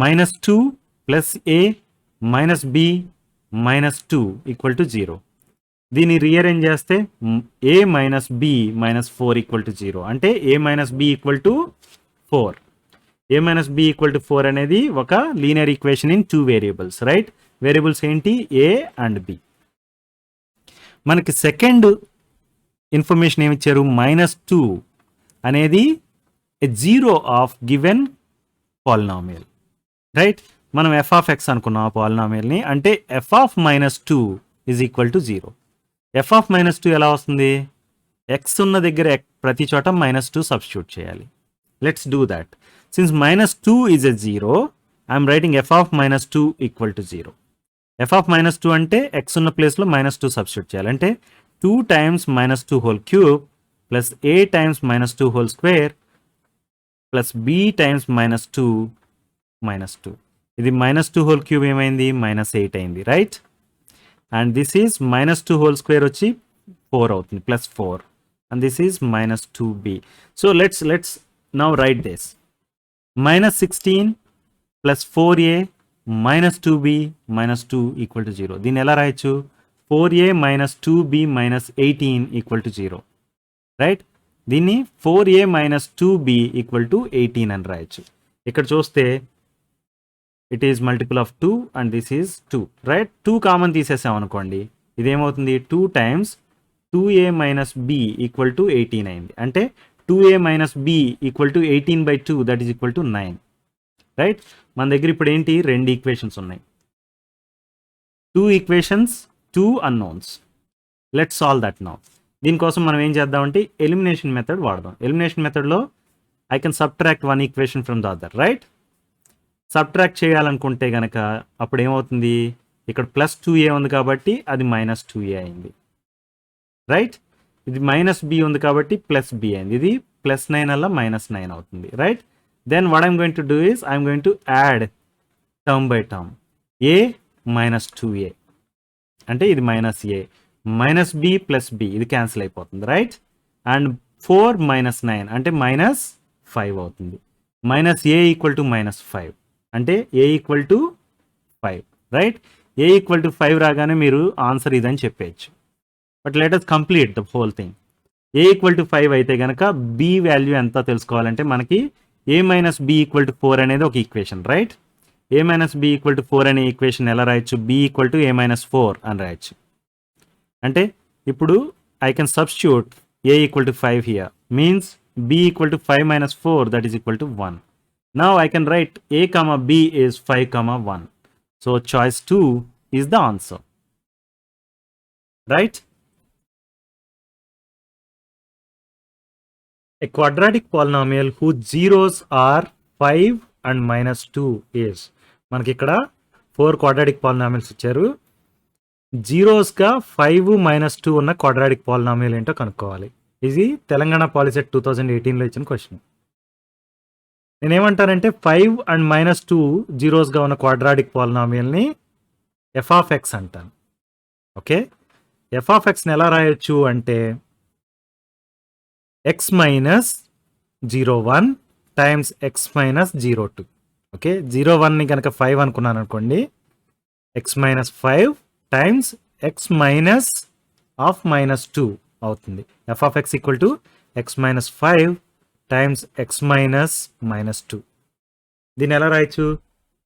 Minus 2 plus a minus b minus 2 equal to 0. దీన్ని రీఅరేంజ్ చేస్తే a minus b minus 4 equal to 0. అంటే a minus b equal to 4. a minus b equal to 4 అనేది ఒక linear equation in 2 variables, right? Variables ఏంటి? a and b. మనకి సెకండ్ ఇన్ఫర్మేషన్ ఏమి ఇచ్చారు? మైనస్ 2 అనేది a zero of given polynomial, right? మనం ఎఫ్ ఆఫ్ ఎక్స్ అనుకున్నాం ఆ పాలినామియల్ని. అంటే F of minus 2 is equal to 0. F of minus 2 ఎలా వస్తుంది? ఎక్స్ ఉన్న దగ్గర ప్రతి చోట మైనస్ 2 సబ్స్టిట్యూట్ చేయాలి. Let's do that. Since minus 2 is a 0, I'm writing F of minus 2 equal to 0. F of minus 2 అంటే ఎక్స్ ఉన్న ప్లేస్లో మైనస్ 2 సబ్స్టిట్యూట్ చేయాలి. అంటే 2 times minus 2 whole cube plus a times minus 2 whole square plus b times minus 2 minus 2. ఇది మైనస్ 2 హోల్ క్యూబ్ ఏమైంది? మైనస్ 8 అయింది, right? And this is minus 2 whole square వచ్చి 4 అవుతుంది, plus 4. And this is minus 2b. So let's now right this. Minus 16 plus 4a minus 2b minus 2 equal to 0. దీన్ని ఎలా రాయొచ్చు? 4a minus 2b minus 18 equal to 0, right? దీన్ని 4a minus 2b equal to 18 అని రాయొచ్చు. ఇక్కడ చూస్తే it is multiple of 2 and this is 2, right? 2 common తీసేసాం అనుకోండి, ఇదేమవుతుంది? 2 times 2a minus b equal to 18 అయింది. అంటే 2a minus b equal to 18 by 2, that is equal to 9, right? మన దగ్గర ఇప్పుడు ఏంటి? 2 ఈక్వేషన్స్ ఉన్నాయి. 2 equations, 2 unknowns. Let's solve that now. దీనికోసం మనం ఏం చేద్దామంటే ఎలిమినేషన్ మెథడ్ వాడదాం. ఎలిమినేషన్ మెథడ్లో I can subtract one equation from the other, right? Subtract చేయాలనుకుంటే కనుక అప్పుడు ఏమవుతుంది? ఇక్కడ ప్లస్ 2a ఉంది కాబట్టి అది మైనస్ 2a అయింది, రైట్? ఇది మైనస్ b ఉంది కాబట్టి ప్లస్ b అయింది. ఇది ప్లస్ 9 అలా మైనస్ 9 అవుతుంది, right? Then what I'm going to do is I'm going to add term by term. a minus 2a అంటే ఇది minus a, minus b plus b ఇది క్యాన్సిల్ అయిపోతుంది, రైట్? అండ్ 4 మైనస్ 9 అంటే మైనస్ 5 అవుతుంది. Minus a equal to minus 5 అంటే a equal to 5, right? a equal to 5 రాగానే మీరు ఆన్సర్ ఇదని చెప్పేయచ్చు. But let us complete the whole thing. a equal to 5 అయితే కనుక b వాల్యూ ఎంత తెలుసుకోవాలంటే మనకి a minus b equal to 4 అనేది ఒక equation, right? a minus b equal to 4 అనే ఈక్వేషన్ ఎలా రాయొచ్చు? b equal to a minus 4 అని రాయొచ్చు. అంటే ఇప్పుడు I can substitute a equal to 5 here, means b equal to 5 minus 4, that is equal to 1. Now I can write a comma b is 5 comma 1. So choice 2 is the answer, right? A quadratic polynomial whose zeros are 5 and minus 2 is. మనకి ఇక్కడ 4 quadratic polynomials ఇచ్చారు. జీరోస్గా 5 minus 2 ఉన్న quadratic polynomial ఏంటో కనుక్కోవాలి. ఇది తెలంగాణ పాలిసెట్ 2018లో ఇచ్చిన క్వశ్చన్. నేనేమంటానంటే 5 అండ్ మైనస్ 2 జీరోస్గా ఉన్న క్వాడ్రాటిక్ పాలినామియల్ని ఎఫ్ ఆఫ్ ఎక్స్ అంటాను. ఓకే, ఎఫ్ ఆఫ్ ఎక్స్ని ఎలా రాయొచ్చు అంటే X minus 0 1 times X minus 0 2. Okay, 0 1ని కనుక 5 అనుకున్నాను అనుకోండి, X minus 5 times X minus of minus 2 అవుతుంది. F of X equal to X minus 5 times X minus minus 2. దీన్ని ఎలా రాయొచ్చు?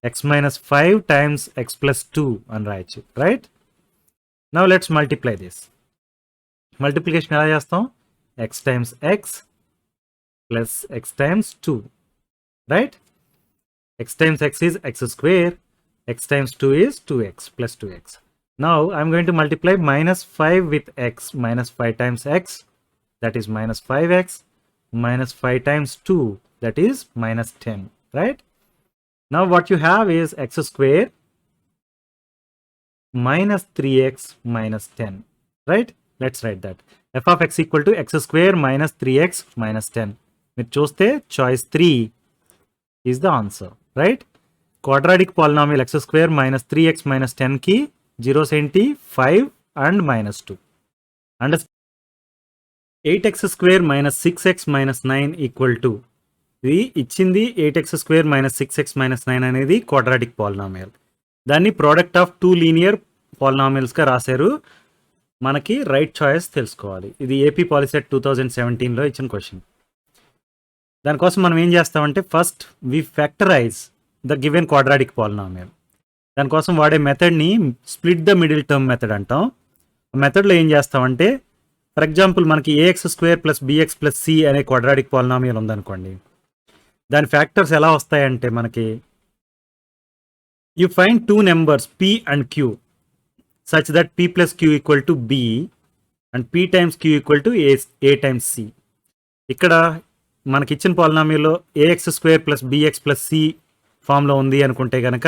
x minus 5 times x plus 2 అని రాయొచ్చు, right? Now let's multiply this. Multiplication ఎలా చేస్తాం? x times x plus x times 2, right? X times x is x square, x times 2 is 2x plus 2x. Now I'm going to multiply minus 5 with x, minus 5 times x, that is minus 5x, minus 5 times 2, that is minus 10, right? Now what you have is x square minus 3x minus 10, right? Let's write that. f of x equal to x square minus 3x minus 10. మీరు చూస్తే choice 3 is the answer, right? Quadratic polynomial x square minus 3x minus 10 కి zeros ఏంటి? 5 and minus 2. And 8x square minus 6x minus 9 equal to, ఇది ఇచ్చింది 8x square minus 6x minus 9 అనేది quadratic polynomial. దాన్ని product of two linear polynomials గా రాశారు. మనకి రైట్ చాయిస్ తెలుసుకోవాలి. ఇది ఏపీ పాలిసెట్ 2017లో ఇచ్చిన క్వశ్చన్. దానికోసం మనం ఏం చేస్తామంటే first we factorize the given quadratic polynomial. దానికోసం వాడే మెథడ్ని split the middle term method అంటాం. ఆ మెథడ్లో ఏం చేస్తామంటే ఫర్ ఎగ్జాంపుల్ మనకి a x square plus bx plus c అనే క్వాడ్రాటిక్ పాలినామియల్ ఉందనుకోండి. దాని ఫ్యాక్టర్స్ ఎలా వస్తాయంటే మనకి you find two numbers p and q such that p plus q equal to b and p times q equal to a times c. ఇక్కడ మనకి ఇచ్చిన పాలినామియల్లో a x square plus bx plus c ఫామ్లో ఉంది అనుకుంటే కనుక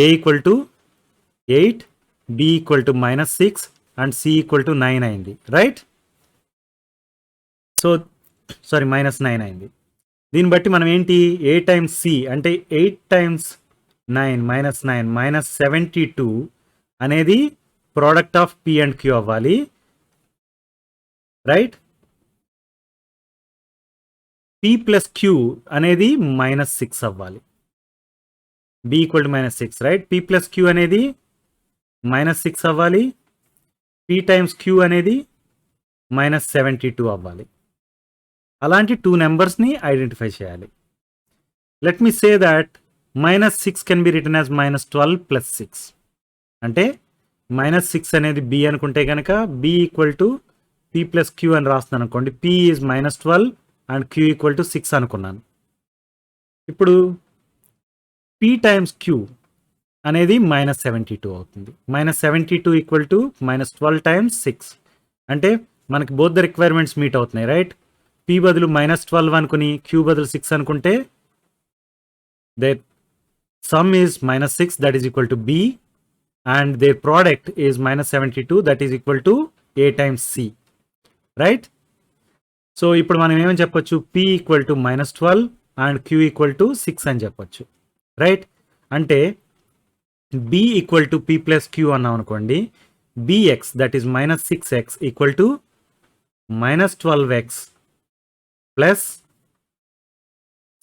a equal to 8, b equal to -6 and c equal to 9 అయింది, రైట్? సో సారీ -9 అయింది. దీన్ని బట్టి మనం ఏంటి ఏ టైమ్స్ సి అంటే 8 times 9 -9 -72 అనేది product of p and q అవ్వాలి, రైట్? పి ప్లస్ క్యూ అనేది -6 అవ్వాలి. B equal to -6, right? P plus q అనేది -6 అవ్వాలి. పి టైమ్స్ క్యూ అనేది -72 అవ్వాలి. అలాంటి టూ నెంబర్స్ని ఐడెంటిఫై చేయాలి. Let me say that -6 can be written as -12 plus 6. అంటే -6 అనేది బి అనుకుంటే కనుక b equal to p plus q అని రాస్తున్నాను అనుకోండి. P is -12 and q equal to 6 అనుకున్నాను. ఇప్పుడు పి టైమ్స్ క్యూ అనేది -72 అవుతుంది. -72 ఈక్వల్ టు -12 times 6 అంటే మనకి బోత్ ద రిక్వైర్మెంట్స్ మీట్ అవుతున్నాయి, రైట్? పి బదులు -12 అనుకుని క్యూ బదులు 6 అనుకుంటే their sum is -6 that is equal to b and their product is -72 that is equal to a times c, right? So ఇప్పుడు మనం ఏమని చెప్పొచ్చు? p equal to -12 and q equal to 6 అని చెప్పొచ్చు, రైట్? అంటే b equal to p plus q అన్నాం అనుకోండి. bx that is -6x equal to -12x plus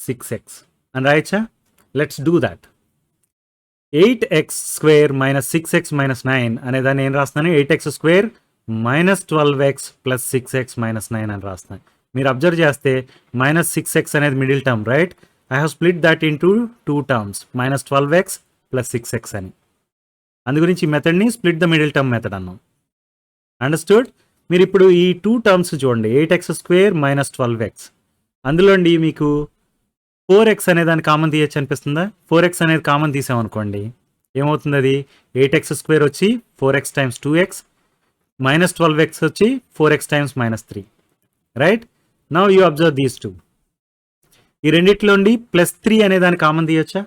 6x అని రాయచ్చా? Let's do that. 8x square minus 6x minus 9 అనే దాన్ని ఏం రాస్తున్నాను? 8x square -12x plus 6x minus 9 అని రాస్తున్నాను. మీరు అబ్జర్వ్ చేస్తే -6x అనేది middle term, right? I have split that into 2 terms -12x plus 6x అని. అందు గురించి ఈ మెథడ్ని split the middle term method అన్నాం. అండర్స్టూడ్? మీరు ఇప్పుడు ఈ 2 టర్మ్స్ చూడండి. 8x స్క్వేర్ -12x, అందులోండి మీకు 4x అనే దాన్ని కామన్ తీయచ్చు అనిపిస్తుందా? 4x అనేది కామన్ తీసామనుకోండి ఏమవుతుంది? అది 8x స్క్వేర్ వచ్చి 4x టైమ్స్ 2x -12x వచ్చి 4x times -3, right? Now you observe these two. ఈ రెండిట్లోండి +3 అనే దాన్ని కామన్ తీయచ్చా?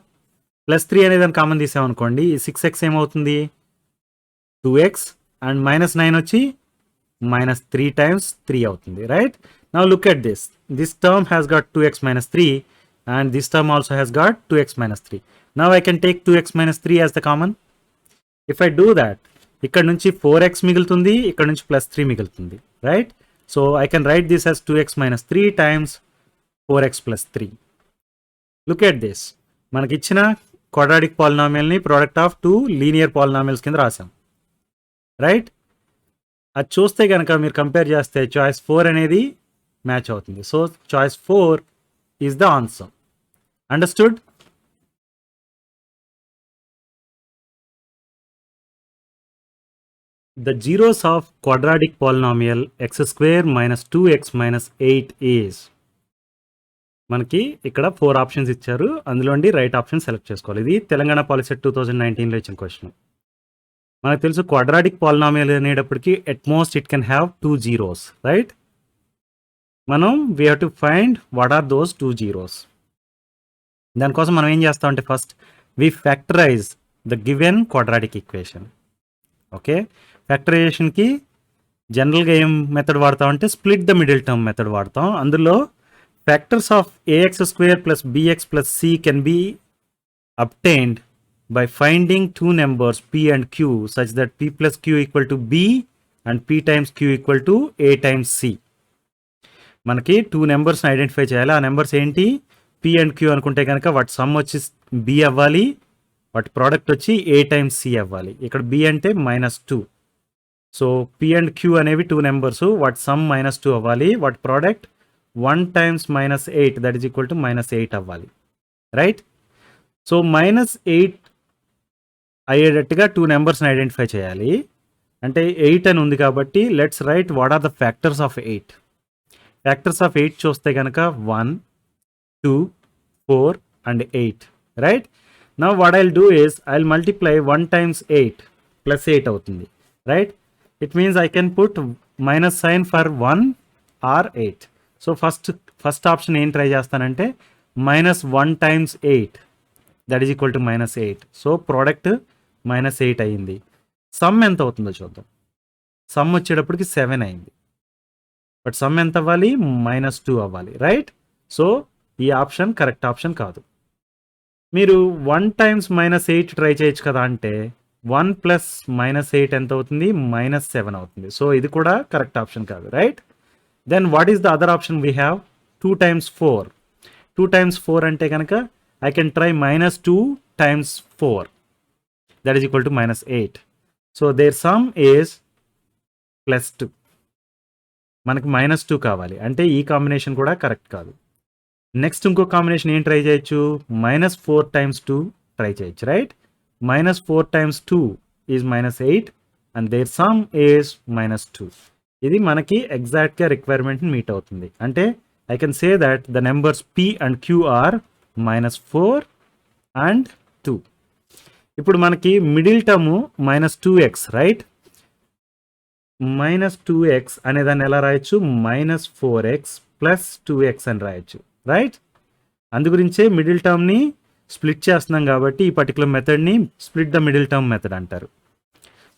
+3 అనే దాన్ని కామన్ తీసామనుకోండి ఈ 6x ఏమవుతుంది? 2x అండ్ -9 వచ్చి -3 times 3 అవుతుంది, right? Now look at this. This term has got 2x - 3 and this term also has got 2x - 3. Now I can take 2x - 3 as the common. If I do that, ఇక్కడ నుంచి 4x మిగులుతుంది, ఇక్కడ నుంచి +3 మిగులుతుంది, right? So I can write this as 2x - 3 times 4x + 3. Look at this. మనకి ఇచ్చిన క్వాడ్రాటిక్ పాలినామియల్ని product of two linear polynomials కింద రాసాం, రైట్? అది చూస్తే కనుక మీరు కంపేర్ చేస్తే చాయిస్ 4 అనేది మ్యాచ్ అవుతుంది. So choice 4 is the answer. Understood? The zeros of quadratic polynomial x square minus 2x minus 8 is మనకి ఇక్కడ 4 ఆప్షన్స్ ఇచ్చారు. అందులోండి రైట్ ఆప్షన్ సెలెక్ట్ చేసుకోవాలి. ఇది తెలంగాణ పాలిసెట్ 2019లో ఇచ్చిన క్వశ్చన్. మనకు తెలుసు క్వాడ్రాటిక్ పాలినామియల్ అనేటప్పటికి at most it can have 2 zeros, right? మనం we have to find what are those 2 zeros. దానికోసం మనం ఏం చేస్తామంటే first we factorize the given quadratic equation. Okay, ఫ్యాక్టరైజేషన్కి జనరల్గా ఏం మెథడ్ వాడతామంటే split the middle term method వాడతాం. అందులో factors of a x square plus bx plus c can be obtained by finding two numbers p and q such that p plus q equal to b and p times q equal to a times c. మనకి 2 నెంబర్స్ని ఐడెంటిఫై చేయాలి. ఆ నెంబర్స్ ఏంటి? p అండ్ q అనుకుంటే కనుక వాటి సమ్ వచ్చి b అవ్వాలి, వాటి ప్రోడక్ట్ వచ్చి a టైమ్స్ c అవ్వాలి. ఇక్కడ b అంటే -2. సో p అండ్ q అనేవి 2 నెంబర్స్, వాటి సమ్ -2 అవ్వాలి, వాటి product 1 times -8 that is equal to -8 అవ్వాలి, రైట్? సో -8 అయ్యేటట్టుగా 2 నెంబర్స్ని ఐడెంటిఫై చేయాలి. అంటే 8 అని ఉంది కాబట్టి let's write what are the factors of 8. Factors of 8 చూస్తే కనుక 1, 2, 4 and 8, right? Now what I'll do is I'll multiply 1 times 8 plus 8 అవుతుంది, right? It means I can put minus sign for 1 or 8. So first option ఏం ట్రై చేస్తానంటే -1 times 8 that is equal to -8. So product -8 అయ్యింది. సమ్ ఎంత అవుతుందో చూద్దాం. సమ్ వచ్చేటప్పటికి 7 అయింది, బట్ సమ్ ఎంత అవ్వాలి? -2 అవ్వాలి, రైట్? సో ఈ ఆప్షన్ కరెక్ట్ ఆప్షన్ కాదు. మీరు 1 టైమ్స్ -8 ట్రై చేయొచ్చు కదా అంటే 1 ప్లస్ -8 ఎంత అవుతుంది? -7 అవుతుంది. సో ఇది కూడా కరెక్ట్ ఆప్షన్ కాదు, right? Then what is the other option we have? 2 times 4. 2 times 4 అంటే కనుక I can try -2 times 4 that is equal to -8. So their sum is +2. మనకి -2 కావాలి అంటే ఈ కాంబినేషన్ కూడా కరెక్ట్ కాదు. నెక్స్ట్ ఇంకో కాంబినేషన్ ఏం ట్రై చేయొచ్చు? -4 times 2 ట్రై చేయొచ్చు, right? -4 times 2 is -8 and their sum is -2. ఇది మనకి ఎగ్జాక్ట్గా రిక్వైర్మెంట్ని మీట్ అవుతుంది. అంటే I can say that the numbers p and q are -4 and 2. ఇప్పుడు మనకి middle term -2x, right? -2x అనే దాన్ని ఎలా రాయొచ్చు? -4x ప్లస్ 2x అని రాయొచ్చు, రైట్? అందుగురించే మిడిల్ టర్మ్ని స్ప్లిట్ చేస్తున్నాం కాబట్టి ఈ పర్టికులర్ మెథడ్ని split the middle term method అంటారు.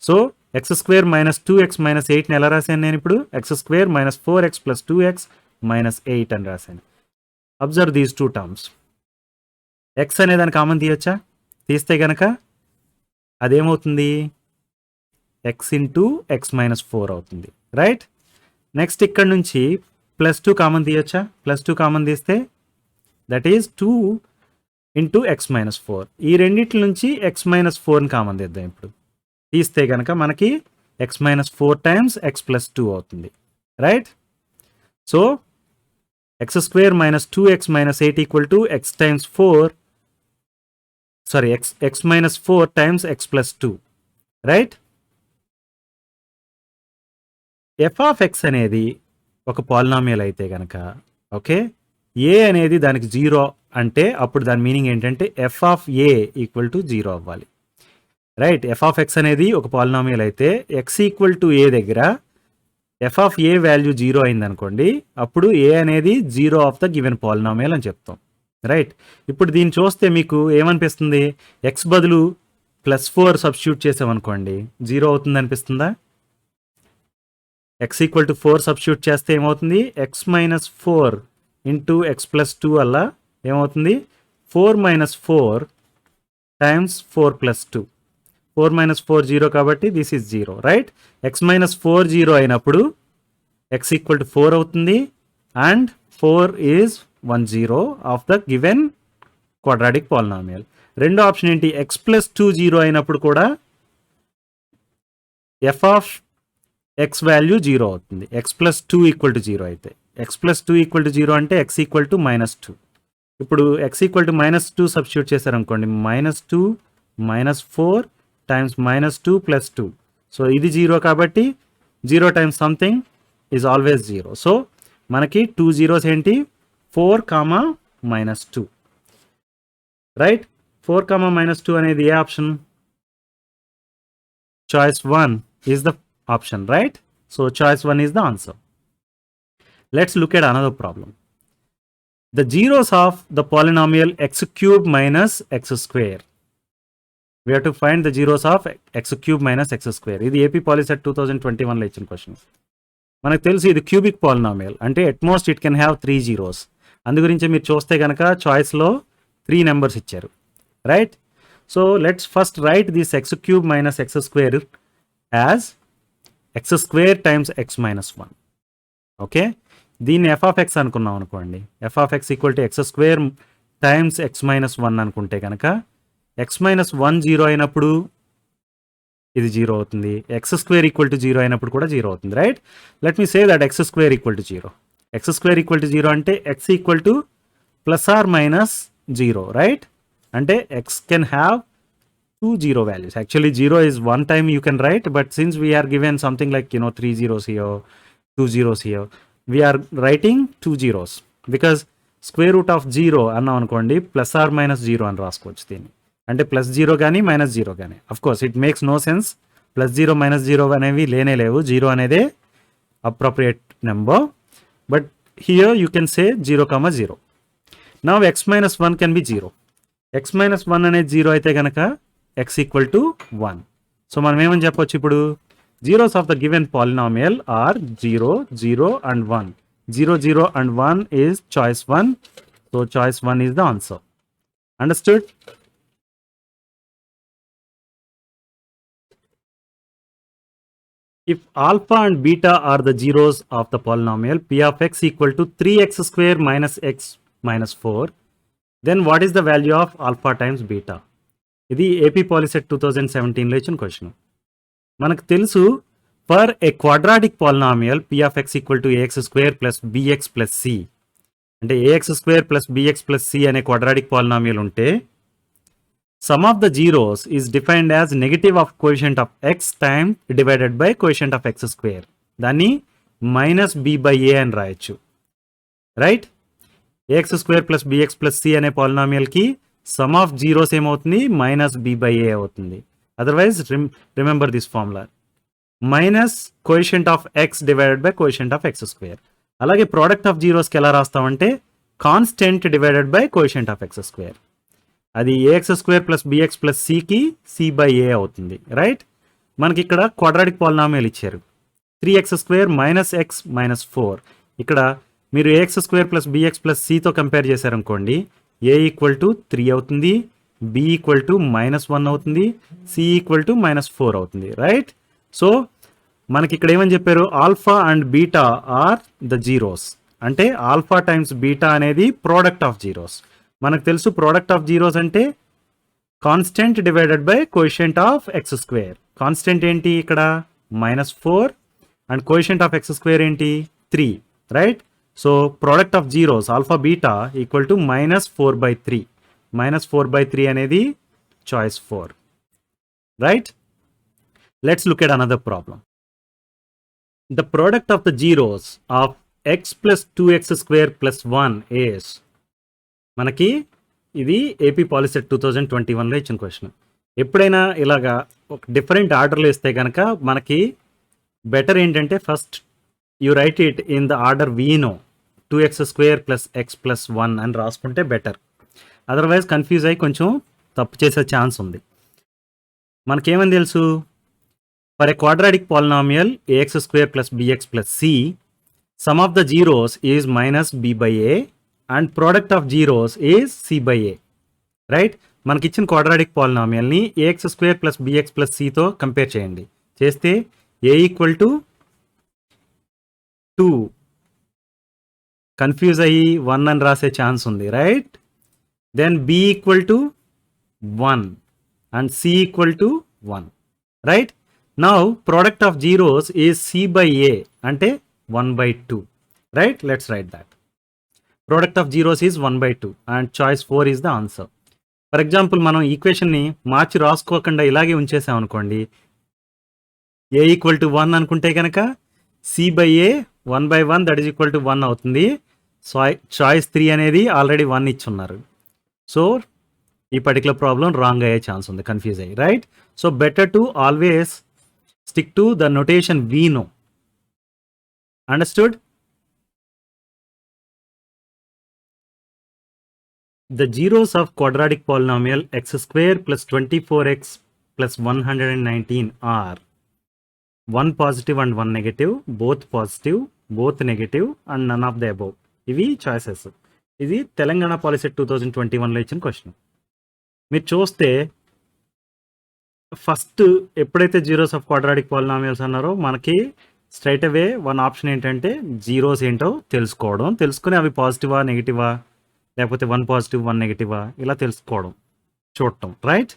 సో x స్క్వేర్ -2x -8ని ఎలా రాశాను నేను ఇప్పుడు? x square -4x plus 2x -8 అని రాశాను. Observe these 2 terms. ఎక్స్ అనే దాన్ని కామన్ తీయొచ్చా? తీస్తే కనుక అదేమవుతుంది? ఎక్స్ ఇంటూ ఎక్స్ -4 అవుతుంది, రైట్? నెక్స్ట్ ఇక్కడ నుంచి +2 కామన్ తీయొచ్చా? +2 కామన్ తీస్తే దట్ ఈజ్ 2 ఇంటూ ఎక్స్ -4. ఈ రెండింటి నుంచి ఎక్స్ -4ని కామన్ తీద్దాం. ఇప్పుడు తీస్తే కనుక మనకి ఎక్స్ -4 టైమ్స్ ఎక్స్ +2 అవుతుంది, right? So X square -2x -8 equal to X times 4 sorry x -4 times x +2, right? F of x అనేది ఒక పాలినామియల్ అయితే కనుక ఓకే, ఏ అనేది దానికి 0 అంటే అప్పుడు దాని మీనింగ్ ఏంటంటే F of A equal to 0 అవ్వాలి, రైట్? ఎఫ్ ఆఫ్ ఎక్స్ అనేది ఒక పాలినామియల్ అయితే ఎక్స్ ఈక్వల్ టు ఏ దగ్గర ఎఫ్ ఆఫ్ ఏ వాల్యూ 0 అయింది అనుకోండి, అప్పుడు ఏ అనేది 0 ఆఫ్ ద గివెన్ పాలినామియల్ అని చెప్తాం, రైట్? ఇప్పుడు దీన్ని చూస్తే మీకు ఏమనిపిస్తుంది? ఎక్స్ బదులు +4 సబ్స్టిట్యూట్ చేసామనుకోండి 0 అవుతుంది అనిపిస్తుందా? ఎక్స్ ఈక్వల్ టు 4 సబ్స్టిట్యూట్ చేస్తే ఏమవుతుంది? ఎక్స్ -4 ఇంటూ ఎక్స్ +2 వల్ల ఏమవుతుంది? 4 -4 టైమ్స్ 4 +2. 4 -4 0 కాబట్టి దిస్ ఈజ్ 0, రైట్? ఎక్స్ -4 0 అయినప్పుడు ఎక్స్ ఈక్వల్ టు 4 అవుతుంది and 4 is 1 0 of the given quadratic polynomial. రెండో ఆప్షన్ ఏంటి? ఎక్స్ +2 0 అయినప్పుడు కూడా ఎఫ్ ఆఫ్ ఎక్స్ వాల్యూ 0 అవుతుంది. ఎక్స్ +2 ఈక్వల్ టు 0 అయితే ఎక్స్ +2 ఈక్వల్ టు 0 అంటే ఎక్స్ ఈక్వల్ టు -2. ఇప్పుడు ఎక్స్ ఈక్వల్ టు -2 సబ్స్టిట్యూట్ చేశారనుకోండి, -2 -4 టైమ్స్ -2 +2. సో ఇది 0 కాబట్టి 0 times something is always 0. So మనకి 2 zeros ఏంటి 4, -2 రైట్. 4, -2 అనేది ఏ option? Choice 1 is the option, right. So choice 1 is the answer. Let's look at another problem. The zeros of the polynomial x cube minus x square. We have to find the zeros of x cube minus x square. ఇది AP Polycet 2021లో ఇచ్చిన క్వశ్చన్. మనకు తెలుసు ఇది క్యూబిక్ పాలినామియల్ అంటే at most it can have 3 zeros. అందు గురించి మీరు చూస్తే కనుక చాయిస్లో 3 నెంబర్స్ ఇచ్చారు, right. So let's first right this x cube minus x square as x square times x minus 1. Okay, దీన్ని f of x అనుకున్నాం అనుకోండి. f of x equal to X square times X minus 1 అనుకుంటే కనుక ఎక్స్ మైనస్ 1 0 అయినప్పుడు ఇది 0 అవుతుంది. ఎక్స్ స్క్వేర్ ఈక్వల్ టు 0 అయినప్పుడు కూడా 0 అవుతుంది, right. Let me say that x square equal to 0. X square equal to 0 అంటే x equal to plus or minus 0, right. అంటే x can have 2 0 values. Actually 0 is one time you can write, but since we are given something like 3 zeros here, 2 zeros here, we are writing 2 zeros because square root of 0 అన్నాం అనుకోండి ప్లస్ ఆర్ మైనస్ 0 అని రాసుకోవచ్చు దీన్ని. అంటే ప్లస్ 0 కానీ మైనస్ 0 కానీ. Of course it makes no sense, plus 0 minus 0 అనేవి లేనే లేవు. 0 అనేదే appropriate number, but here you can say 0, 0. Now x minus 1 can be 0. X minus 1 అనేది 0 అయితే కనుక x ఈక్వల్ టు 1. సో మనం ఏమని చెప్పొచ్చు ఇప్పుడు? Zeros of the given polynomial are 0, 0 and 1. 0, 0 and 1 is choice 1. So choice 1 is the answer. Understood? If alpha and beta are the zeros of the polynomial p of x equal to 3x square minus x minus 4, then what is the value of alpha times beta? ఇది ఏపీ పాలిసెట్ 2017లో ఇచ్చిన క్వశ్చన్. మనకు తెలుసు for a quadratic polynomial p of x equal to ax square plus bx plus c, అంటే ax square plus bx plus c అనే క్వాడ్రాటిక్ పాలినామియల్ ఉంటే some of the zeros is defined as negative of coefficient of x time divided by coefficient of x square. దాన్ని మైనస్ b బై a అని రాయొచ్చు, right. ax square plus bx plus c అనే పాలినామియల్కి సమ్ ఆఫ్ జీరోస్ ఏమవుతుంది? మైనస్ b బై a అవుతుంది. Otherwise remember this formula, minus coefficient of x divided by coefficient of x square. అలాగే ప్రోడక్ట్ ఆఫ్ జీరోస్కి ఎలా రాస్తామంటే constant divided by coefficient of x square. అది ax square plus bx plus cకి c బై a అవుతుంది, రైట్. మనకి ఇక్కడ క్వాడ్రాటిక్ పాలినామియల్ ఇచ్చారు 3x square minus x minus 4. ఇక్కడ మీరు ax square plus bx plus cతో కంపేర్ చేశారనుకోండి, a ఈక్వల్ టు 3 అవుతుంది, b ఈక్వల్ టు మైనస్ 1 అవుతుంది, c ఈక్వల్ టు మైనస్ 4 అవుతుంది, రైట్. సో మనకి ఇక్కడ ఏమని చెప్పారు? Alpha and beta are the zeros. అంటే ఆల్ఫా టైమ్స్ బీటా అనేది ప్రోడక్ట్ ఆఫ్ జీరోస్. మనకు తెలుసు ప్రోడక్ట్ ఆఫ్ జీరోస్ అంటే constant divided by coefficient of x square. Constant ఏంటి ఇక్కడ? Minus 4 and coefficient of x square ఏంటి? 3, right. So product of zeros alpha beta equal to minus 4/3. Minus 4/3 అనేది choice 4, right. Let's look at another problem. The product of the zeros of x plus 2x square plus 1 is, మనకి ఇది ఏపీ పాలిసెట్ 2021లో ఇచ్చిన క్వశ్చన్. ఎప్పుడైనా ఇలాగా ఒక డిఫరెంట్ ఆర్డర్లో ఇస్తే కనుక మనకి బెటర్ ఏంటంటే first you right it in the order we know, 2x square plus x plus 1 అని రాసుకుంటే బెటర్. అదర్వైజ్ కన్ఫ్యూజ్ అయ్యి కొంచెం తప్పు చేసే ఛాన్స్ ఉంది. మనకేమని తెలుసు? For a quadratic polynomial ax square plus bx plus c, sum of the zeros is minus b by a and product of zeros is c by a, right. మనకి ఇచ్చిన క్వాడ్రాటిక్ పాలినామియల్ని ax square plus bx plus cతో కంపేర్ చేయండి. చేస్తే a ఈక్వల్ టు 2, కన్ఫ్యూజ్ అయ్యి 1 అని రాసే ఛాన్స్ ఉంది, right. Then b equal to 1 and c equal to 1, right. Now product of zeros is c by a అంటే 1/2, right. Let's write that. Product of zeros is 1/2 and choice 4 is the answer. For example మనం ఈక్వేషన్ని మార్చి రాసుకోకుండా ఇలాగే ఉంచేసాం అనుకోండి, ఏ ఈక్వల్ టు 1 అనుకుంటే కనుక c by a 1/1 that is equal to 1 అవుతుంది. చాయిస్ 3 అనేది ఆల్రెడీ 1 ఇచ్చున్నారు. సో ఈ పర్టికులర్ ప్రాబ్లం రాంగ్ అయ్యే ఛాన్స్ ఉంది, కన్ఫ్యూజ్ అయ్యి, right? So better to always stick to the notation we know. Understood? The zeros of quadratic polynomial x square plus 24x plus 119 are 1 positive and 1 negative, both positive, both negative and none of the above. ఇవి చాయిసెస్. ఇది తెలంగాణ పాలిసెట్ 2021లో ఇచ్చిన క్వశ్చన్. మీరు చూస్తే ఫస్ట్ ఎప్పుడైతే జీరోస్ ఆఫ్ క్వాడ్రాటిక్ పాలినామియల్స్ అన్నారో మనకి స్ట్రైట్ అవే వన్ ఆప్షన్ ఏంటంటే జీరోస్ ఏంటో తెలుసుకోవడం, తెలుసుకుని అవి పాజిటివా నెగిటివా లేకపోతే 1 పాజిటివ్ 1 నెగిటివా ఇలా తెలుసుకోవడం, చూడటం, right?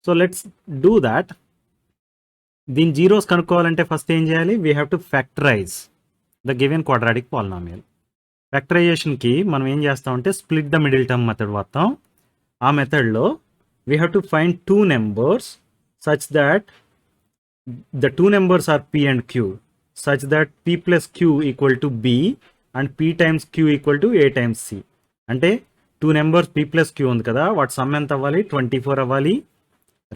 So let's do that. దీని జీరోస్ కనుక్కోవాలంటే ఫస్ట్ ఏం చేయాలి? We have to factorize the given quadratic polynomial. ఫ్యాక్టరైజేషన్కి మనం ఏం చేస్తామంటే split the middle term method వాడతాం. ఆ మెథడ్లో we have to find 2 numbers such that the 2 numbers are p and q, such that p plus q equal to b and p times q equal to a times c. అంటే 2 నెంబర్స్ p plus q ఉంది కదా, వాటి సమ్ ఎంత అవ్వాలి? 24 అవ్వాలి,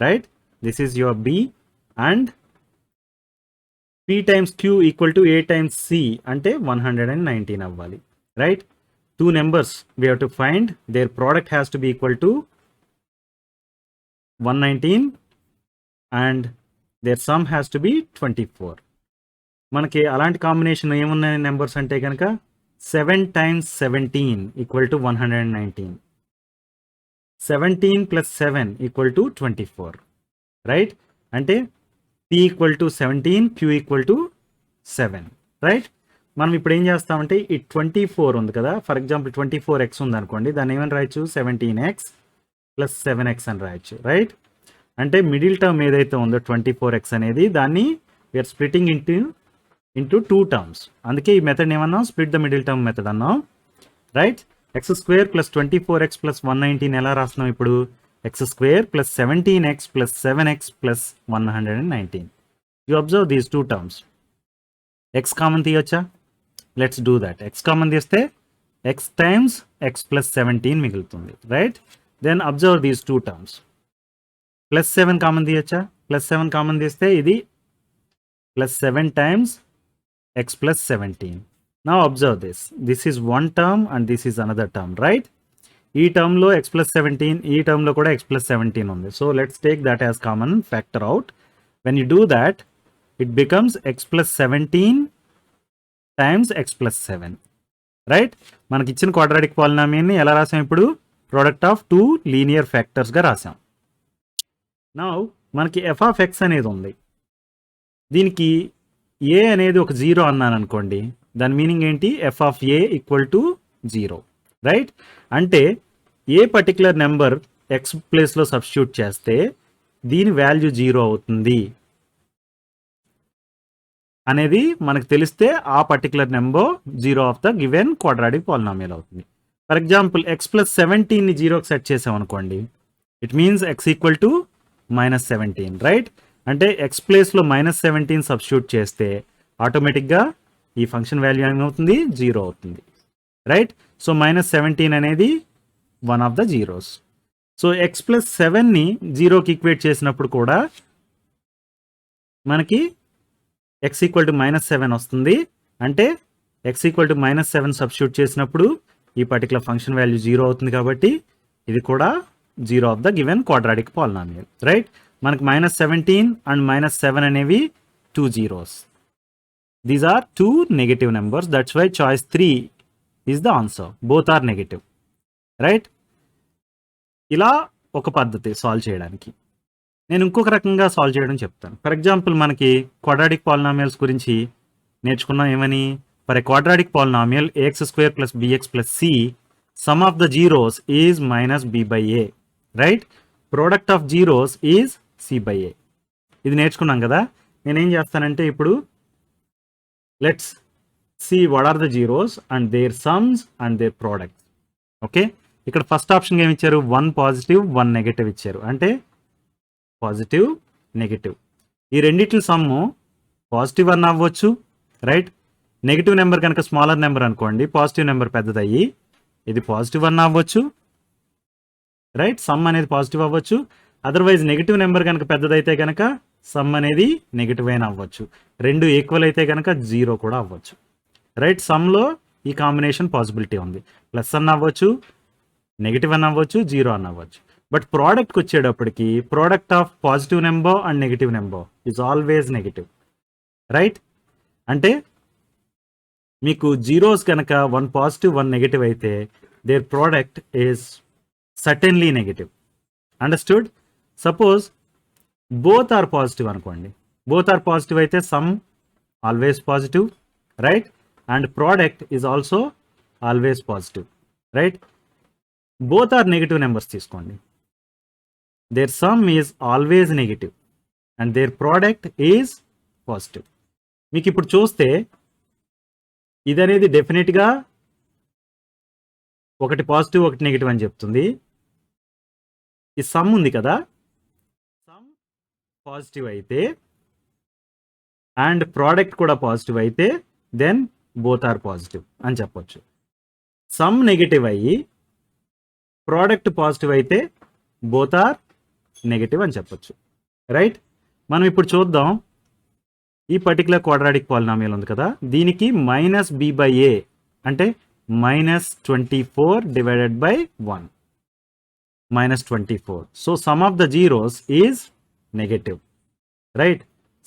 right? This is your b and p times q equal to a times c అంటే 119 అవ్వాలి, right? 2 numbers we have to find, their product has to be equal to 119 and their sum has to be 24. మనకి అలాంటి కాంబినేషన్ ఏమున్నాయి నెంబర్స్ అంటే కనుక 7 times 17 equal to 119, 17 plus 7 equal to 24, right? అంటే p equal to 17, q equal to 7, right? మనం ఇప్పుడు ఏం చేస్తామంటే ఈ 24 ఉంది కదా, ఫర్ ఎగ్జాంపుల్ 24x ఉంది అనుకోండి, దాన్ని ఏమని రాయొచ్చు? 17x plus 7x అని రాయొచ్చు, రైట్? అంటే మిడిల్ టర్మ్ ఏదైతే ఉందో 24x అనేది, దాన్ని వీఆర్ స్ప్లిట్టింగ్ ఇంటూ 2 టర్మ్స్. అందుకే ఈ మెథడ్ ఏమన్నాం? Split the middle term method అన్నాం, right? X square plus 24x plus 119 ఎలా రాస్తున్నాం ఇప్పుడు? X square plus 17x plus 7x plus 119. You observe these 2 terms. X common తీయొచ్చా? Let's do that. X common తీస్తే ఎక్స్ టైమ్స్ ఎక్స్ ప్లస్ 17 మిగులుతుంది, right? Then observe these 2 terms. Plus 7 common తీయచ్చా? ప్లస్ 7 కామన్ తీస్తే ఇది plus 7 times x plus 17. Now observe this is 1 term and this is another term, right? ఈ టర్మ్లో ఎక్స్ ప్లస్ 17, ఈ టర్మ్లో కూడా ఎక్స్ ప్లస్ 17 ఉంది. So let's take that as common, factor out. When you do that it becomes X plus 17 times x plus 7, right? మనకి ఇచ్చిన క్వాడ్రాటిక్ పాలినామియల్ని ఎలా రాసాం ఇప్పుడు? ప్రోడక్ట్ ఆఫ్ 2 లీనియర్ ఫ్యాక్టర్స్గా రాసాం. నౌ మనకి ఎఫ్ ఆఫ్ ఎక్స్ అనేది ఉంది, దీనికి ఏ అనేది ఒక 0 అన్నాను అనుకోండి, దాని మీనింగ్ ఏంటి? F of A equal to 0, right? అంటే ఏ పర్టికులర్ నెంబర్ ఎక్స్ ప్లేస్లో సబ్స్టిట్యూట్ చేస్తే దీని వాల్యూ 0 అవుతుంది అనేది మనకు తెలిస్తే ఆ particular number 0 of the given quadratic polynomial అవుతుంది. ఫర్ ఎగ్జాంపుల్ ఎక్స్ ప్లస్ 17ని 0కి సెట్ చేసాం అనుకోండి, it means X equal to -17, right? అంటే ఎక్స్ ప్లేస్లో -17 సబ్స్టిట్యూట్ చేస్తే ఆటోమేటిక్గా ఈ ఫంక్షన్ వాల్యూ ఏమవుతుంది? 0 అవుతుంది, రైట్? సో -17 అనేది one of the zeros. So x plus 7ని 0కి ఈక్వేట్ చేసినప్పుడు కూడా మనకి ఎక్స్ ఈక్వల్ టు -7 వస్తుంది. అంటే ఎక్స్ ఈక్వల్ టు -7 సబ్స్టిట్యూట్ చేసినప్పుడు ఈ పర్టికులర్ ఫంక్షన్ వాల్యూ 0 అవుతుంది. కాబట్టి ఇది కూడా 0 of the given quadratic polynomial, right? మనకి -17 అండ్ -7 అనేవి 2 zeros. These are 2 negative numbers. That's why choice 3 is the answer. Both are negative, right? ఇలా ఒక పద్ధతి సాల్వ్ చేయడానికి. నేను ఇంకొక రకంగా సాల్వ్ చేయడం చెప్తాను. ఫర్ ఎగ్జాంపుల్ మనకి క్వాడ్రాటిక్ పాలినామియల్స్ గురించి నేర్చుకున్నాం ఏమని? For a quadratic polynomial ax² + bx + c, sum of the zeros is -b/a, right? Product of zeros is c/a. ఇది నేర్చుకున్నాం కదా. నేనేం చేస్తానంటే ఇప్పుడు let's see what are the zeros and their sums and their products. Okay, ఇక్కడ ఫస్ట్ ఆప్షన్ ఏమి ఇచ్చారు? 1 పాజిటివ్ 1 నెగటివ్ ఇచ్చారు. అంటే పాజిటివ్ నెగటివ్ ఈ రెండిట్ల సమ్ము పాజిటివ్ అన్న అవ్వచ్చు, రైట్? నెగిటివ్ నెంబర్ కనుక స్మాలర్ నెంబర్ అనుకోండి, పాజిటివ్ నెంబర్ పెద్దదయ్యి ఇది పాజిటివ్ అన్న అవ్వచ్చు, రైట్? సమ్ అనేది పాజిటివ్ అవ్వచ్చు. అదర్వైజ్ నెగిటివ్ నెంబర్ కనుక పెద్దదైతే కనుక సమ్ అనేది నెగిటివ్ అయినా అవ్వచ్చు. రెండు ఈక్వల్ అయితే కనుక జీరో కూడా అవ్వచ్చు, రైట్? సమ్లో ఈ కాంబినేషన్ పాసిబిలిటీ ఉంది. ప్లస్ అన్న అవ్వచ్చు, నెగిటివ్ అన్న అవ్వచ్చు, జీరో అన్న అవ్వచ్చు. బట్ ప్రోడక్ట్కి వచ్చేటప్పటికి product of positive number and negative number is always negative, right? అంటే మీకు జీరోస్ కనుక వన్ పాజిటివ్ వన్ నెగిటివ్ అయితే their product is certainly negative. Understood? Suppose both are positive అనుకోండి, బోత్ ఆర్ పాజిటివ్ అయితే sum always positive, right? And product is also always positive, right? Both are negative numbers తీసుకోండి, their sum is always negative and their product is positive. మీకు ఇప్పుడు చూస్తే ఇది అనేది డెఫినెట్గా ఒకటి పాజిటివ్ ఒకటి నెగిటివ్ అని చెప్తుంది. ఈ సమ్ ఉంది కదా, సమ్ పాజిటివ్ అయితే అండ్ ప్రోడక్ట్ కూడా పాజిటివ్ అయితే దెన్ బోత్ ఆర్ పాజిటివ్ అని చెప్పొచ్చు. సమ్ నెగిటివ్ అయ్యి ప్రోడక్ట్ పాజిటివ్ అయితే బోత్ ఆర్ నెగిటివ్ అని చెప్పొచ్చు, రైట్? మనం ఇప్పుడు చూద్దాం. ఈ పర్టికులర్ క్వాడ్రాటిక్ పాలినామియల్ ఉంది కదా, దీనికి మైనస్ బి బై ఏ అంటే -24 divided by 1, -24. So sum of the zeros is negative, right?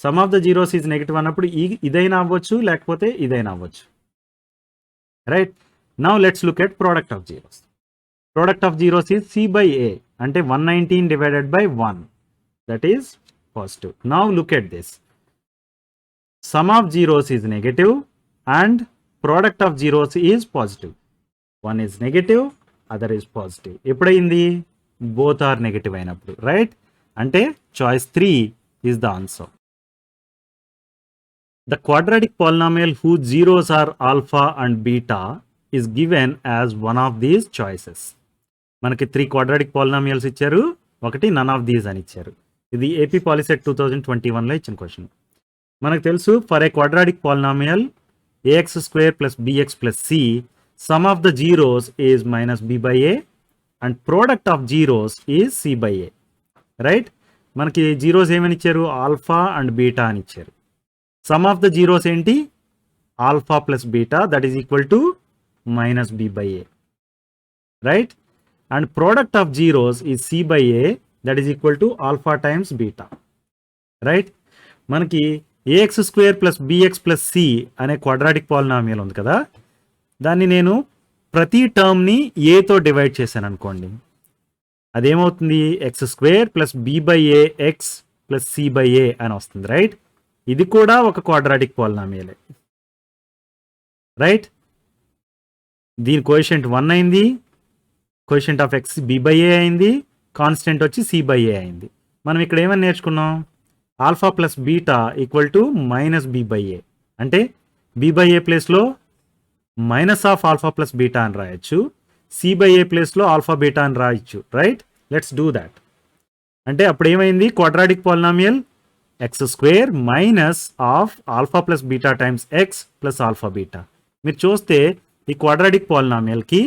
Sum of the zeros is negative అన్నప్పుడు ఇదైనా అవ్వచ్చు, లేకపోతే ఇదైనా అవ్వచ్చు, రైట్? Now let's look at product of zeros. Product of zeros is c by a అంటే 119 divided by 1, that is positive. Now look at this. Sum of zeros is negative and product of zeros is positive. One is negative, other is positive. ఎప్పుడైంది? Both are negative అయినప్పుడు, రైట్? అంటే choice 3 is the answer. The quadratic polynomial whose zeros are alpha and beta is given as one of these choices. మనకి 3 quadratic polynomials ఇచ్చారు, ఒకటి none of these అని ఇచ్చారు. ఇది AP Polycet 2021లో ఇచ్చిన క్వశ్చన్. మనకు తెలుసు, for a quadratic polynomial AX square plus bx plus c, sum of the zeros is minus b by a and product of zeros is c by a, right? మనకి జీరోస్ ఏమని ఇచ్చారు? ఆల్ఫా అండ్ బీటా అని ఇచ్చారు. సమ్ ఆఫ్ ద జీరోస్ ఏంటి? Alpha plus beta, that is equal to minus b by a, right? And product of zeros is c by a, that is equal to alpha times beta, right? మనకి a x square plus bx plus c అనే క్వాడ్రాటిక్ పాలినామియల్ ఉంది కదా, దాన్ని నేను ప్రతి టర్మ్ని ఏతో డివైడ్ చేశాను అనుకోండి, అదేమవుతుంది? X square plus b by a x plus c by a అని వస్తుంది, రైట్? ఇది కూడా ఒక క్వాడ్రాటిక్ పాలినామియలే, రైట్? దీని కోఎఫిషియంట్ 1 అయింది, coefficient of x b by a అయింది, కాన్స్టెంట్ వచ్చి సి బై ఏ అయింది. మనం ఇక్కడ ఏమని నేర్చుకున్నాం? Alpha plus beta equal to minus b by a అంటే బి బై ఏ ప్లేస్లో minus of alpha plus beta అని రాయొచ్చు, సి బై ఏ ప్లేస్లో ఆల్ఫా బీటా అని రాయొచ్చు, రైట్? Let's do that. అంటే అప్పుడు ఏమైంది? Quadratic polynomial X square minus of alpha plus beta times x plus alpha beta. మీరు చూస్తే ఈ క్వాడ్రాటిక్ పాలినామియల్కి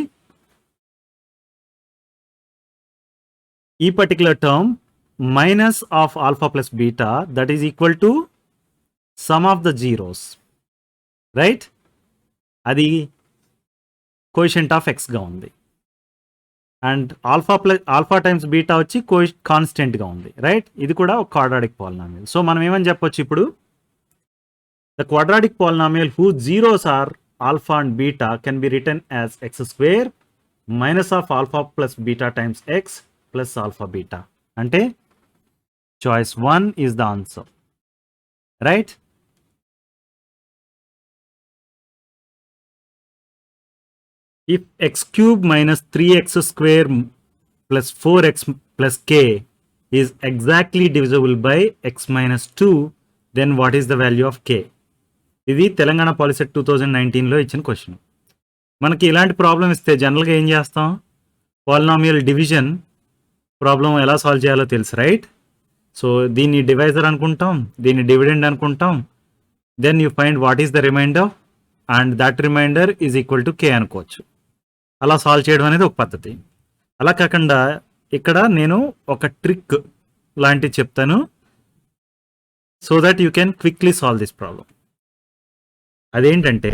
ఈ particular term minus of alpha plus beta, that is equal to sum of the zeros, right? అది కోఎఫిషియంట్ ఆఫ్ ఎక్స్ గా ఉంది అండ్ ఆల్ఫా టైమ్స్ బీటా వచ్చి కాన్స్టెంట్ గా ఉంది, రైట్? ఇది కూడా ఒక క్వాడ్రాటిక్ పాలినామియల్. సో మనం ఏమని చెప్పొచ్చు ఇప్పుడు? The quadratic polynomial who zeros are alpha and beta can be written as x square minus of alpha plus beta times x plus alpha beta. అంటే choice 1 is the answer, right? If x cube minus 3x square plus 4x plus k is exactly divisible by x minus 2, then what is the value of k? ఇది తెలంగాణ పాలిసెట్ 2019లో ఇచ్చిన క్వశ్చన్. మనకి ఇలాంటి ప్రాబ్లం ఇస్తే జనరల్గా ఏం చేస్తాం? పాలినామియల్ డివిజన్ ప్రాబ్లం ఎలా సాల్వ్ చేయాలో తెలుసు, రైట్? సో దీన్ని డివైజర్ అనుకుంటాం, దీన్ని డివిడెండ్ అనుకుంటాం, then you find what is the remainder and that remainder is equal to k అనుకోవచ్చు. అలా సాల్వ్ చేయడం అనేది ఒక పద్ధతి. అలా కాకుండా ఇక్కడ నేను ఒక ట్రిక్ లాంటివి చెప్తాను so that you can quickly solve this problem. అదేంటంటే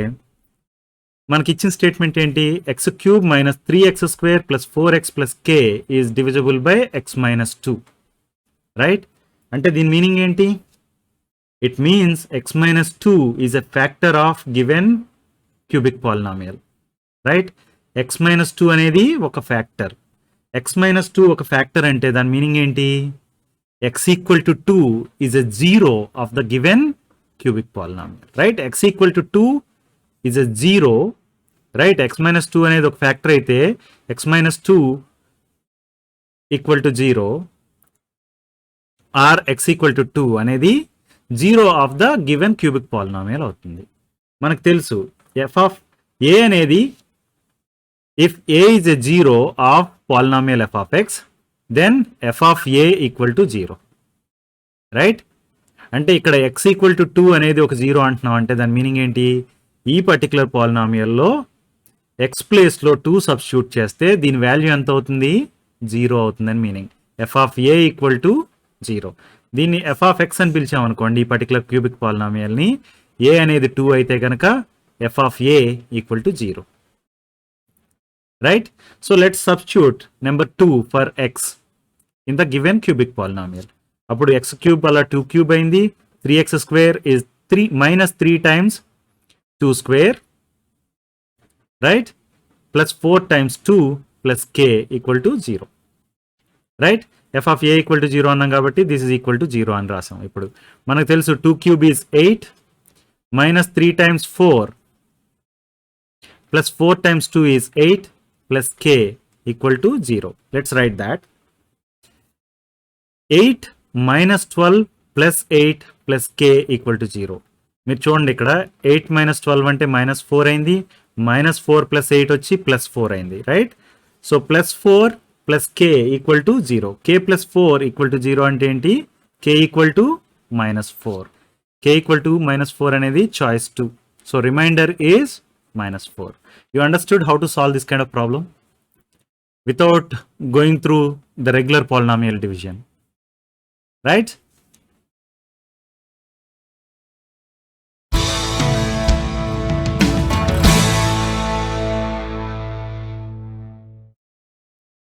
మనకి ఇచ్చిన స్టేట్మెంట్ ఏంటి, X cube minus 3x square plus 4x plus K is divisible by X minus 2, right? అంటే దీని మీనింగ్ ఏంటి? It means X minus 2 is a factor of given cubic polynomial, right? X minus 2 అనేది ఒక ఫ్యాక్టర్. ఎక్స్ మైనస్ 2 ఒక ఫ్యాక్టర్ అంటే దాని మీనింగ్ ఏంటి? X equal to 2 is a zero of the given cubic polynomial, right? X equal to 2 is a 0, right? X minus 2 అనేది ఒక ఫ్యాక్టర్ అయితే x minus 2 equal to 0 or x equal to 2 అనేది 0 of the given cubic polynomial అవుతుంది. మనకు తెలుసు f of a అనేది if a is a 0 of polynomial f of x then f of a equal to 0, right? అంటే ఇక్కడ x ఈక్వల్ టు 2 అనేది ఒక 0 అంటున్నాం అంటే దాని మీనింగ్ ఏంటి? ఈ పర్టికులర్ పాలినామియల్లో x ప్లేస్లో 2 సబ్స్టిట్యూట్ చేస్తే దీని వాల్యూ ఎంత అవుతుంది? 0 అవుతుందని meaning. F of A equal to 0. దీన్ని ఎఫ్ ఆఫ్ ఎక్స్ అని పిలిచామనుకోండి ఈ పర్టికులర్ క్యూబిక్ పాలినామియల్ని, ఏ అనేది 2 అయితే కనుక F of A equal to 0, right? So let's substitute number 2 for X in the given cubic polynomial. అప్పుడు ఎక్స్ క్యూబ్ అలా 2 క్యూబ్ అయింది. 3x square is 3 minus 3 times 2 square, right? Plus 4 times 2 plus k equal to 0, right? F of A equal to 0 అన్నాం కాబట్టి దిస్ ఇస్ ఈక్వల్ టు 0 అని రాసాం. ఇప్పుడు మనకు తెలుసు 2 cube is 8 minus 3 times 4 plus 4 times 2 is 8 plus k equal to 0. Let's write that. 8 minus 12 plus 8 plus k equal to 0. మీరు చూడండి ఇక్కడ 8 మైనస్ 12 అంటే మైనస్ 4 అయింది, మైనస్ 4 ప్లస్ 8 వచ్చి ప్లస్ 4 అయింది, right? So plus 4 plus k equal to 0. K plus 4 equal to 0 అంటే ఏంటి? K equal to minus 4. K equal to minus 4 అనేది choice 2. So remainder is minus 4. You understood how to solve this kind of problem without going through the regular polynomial division, right?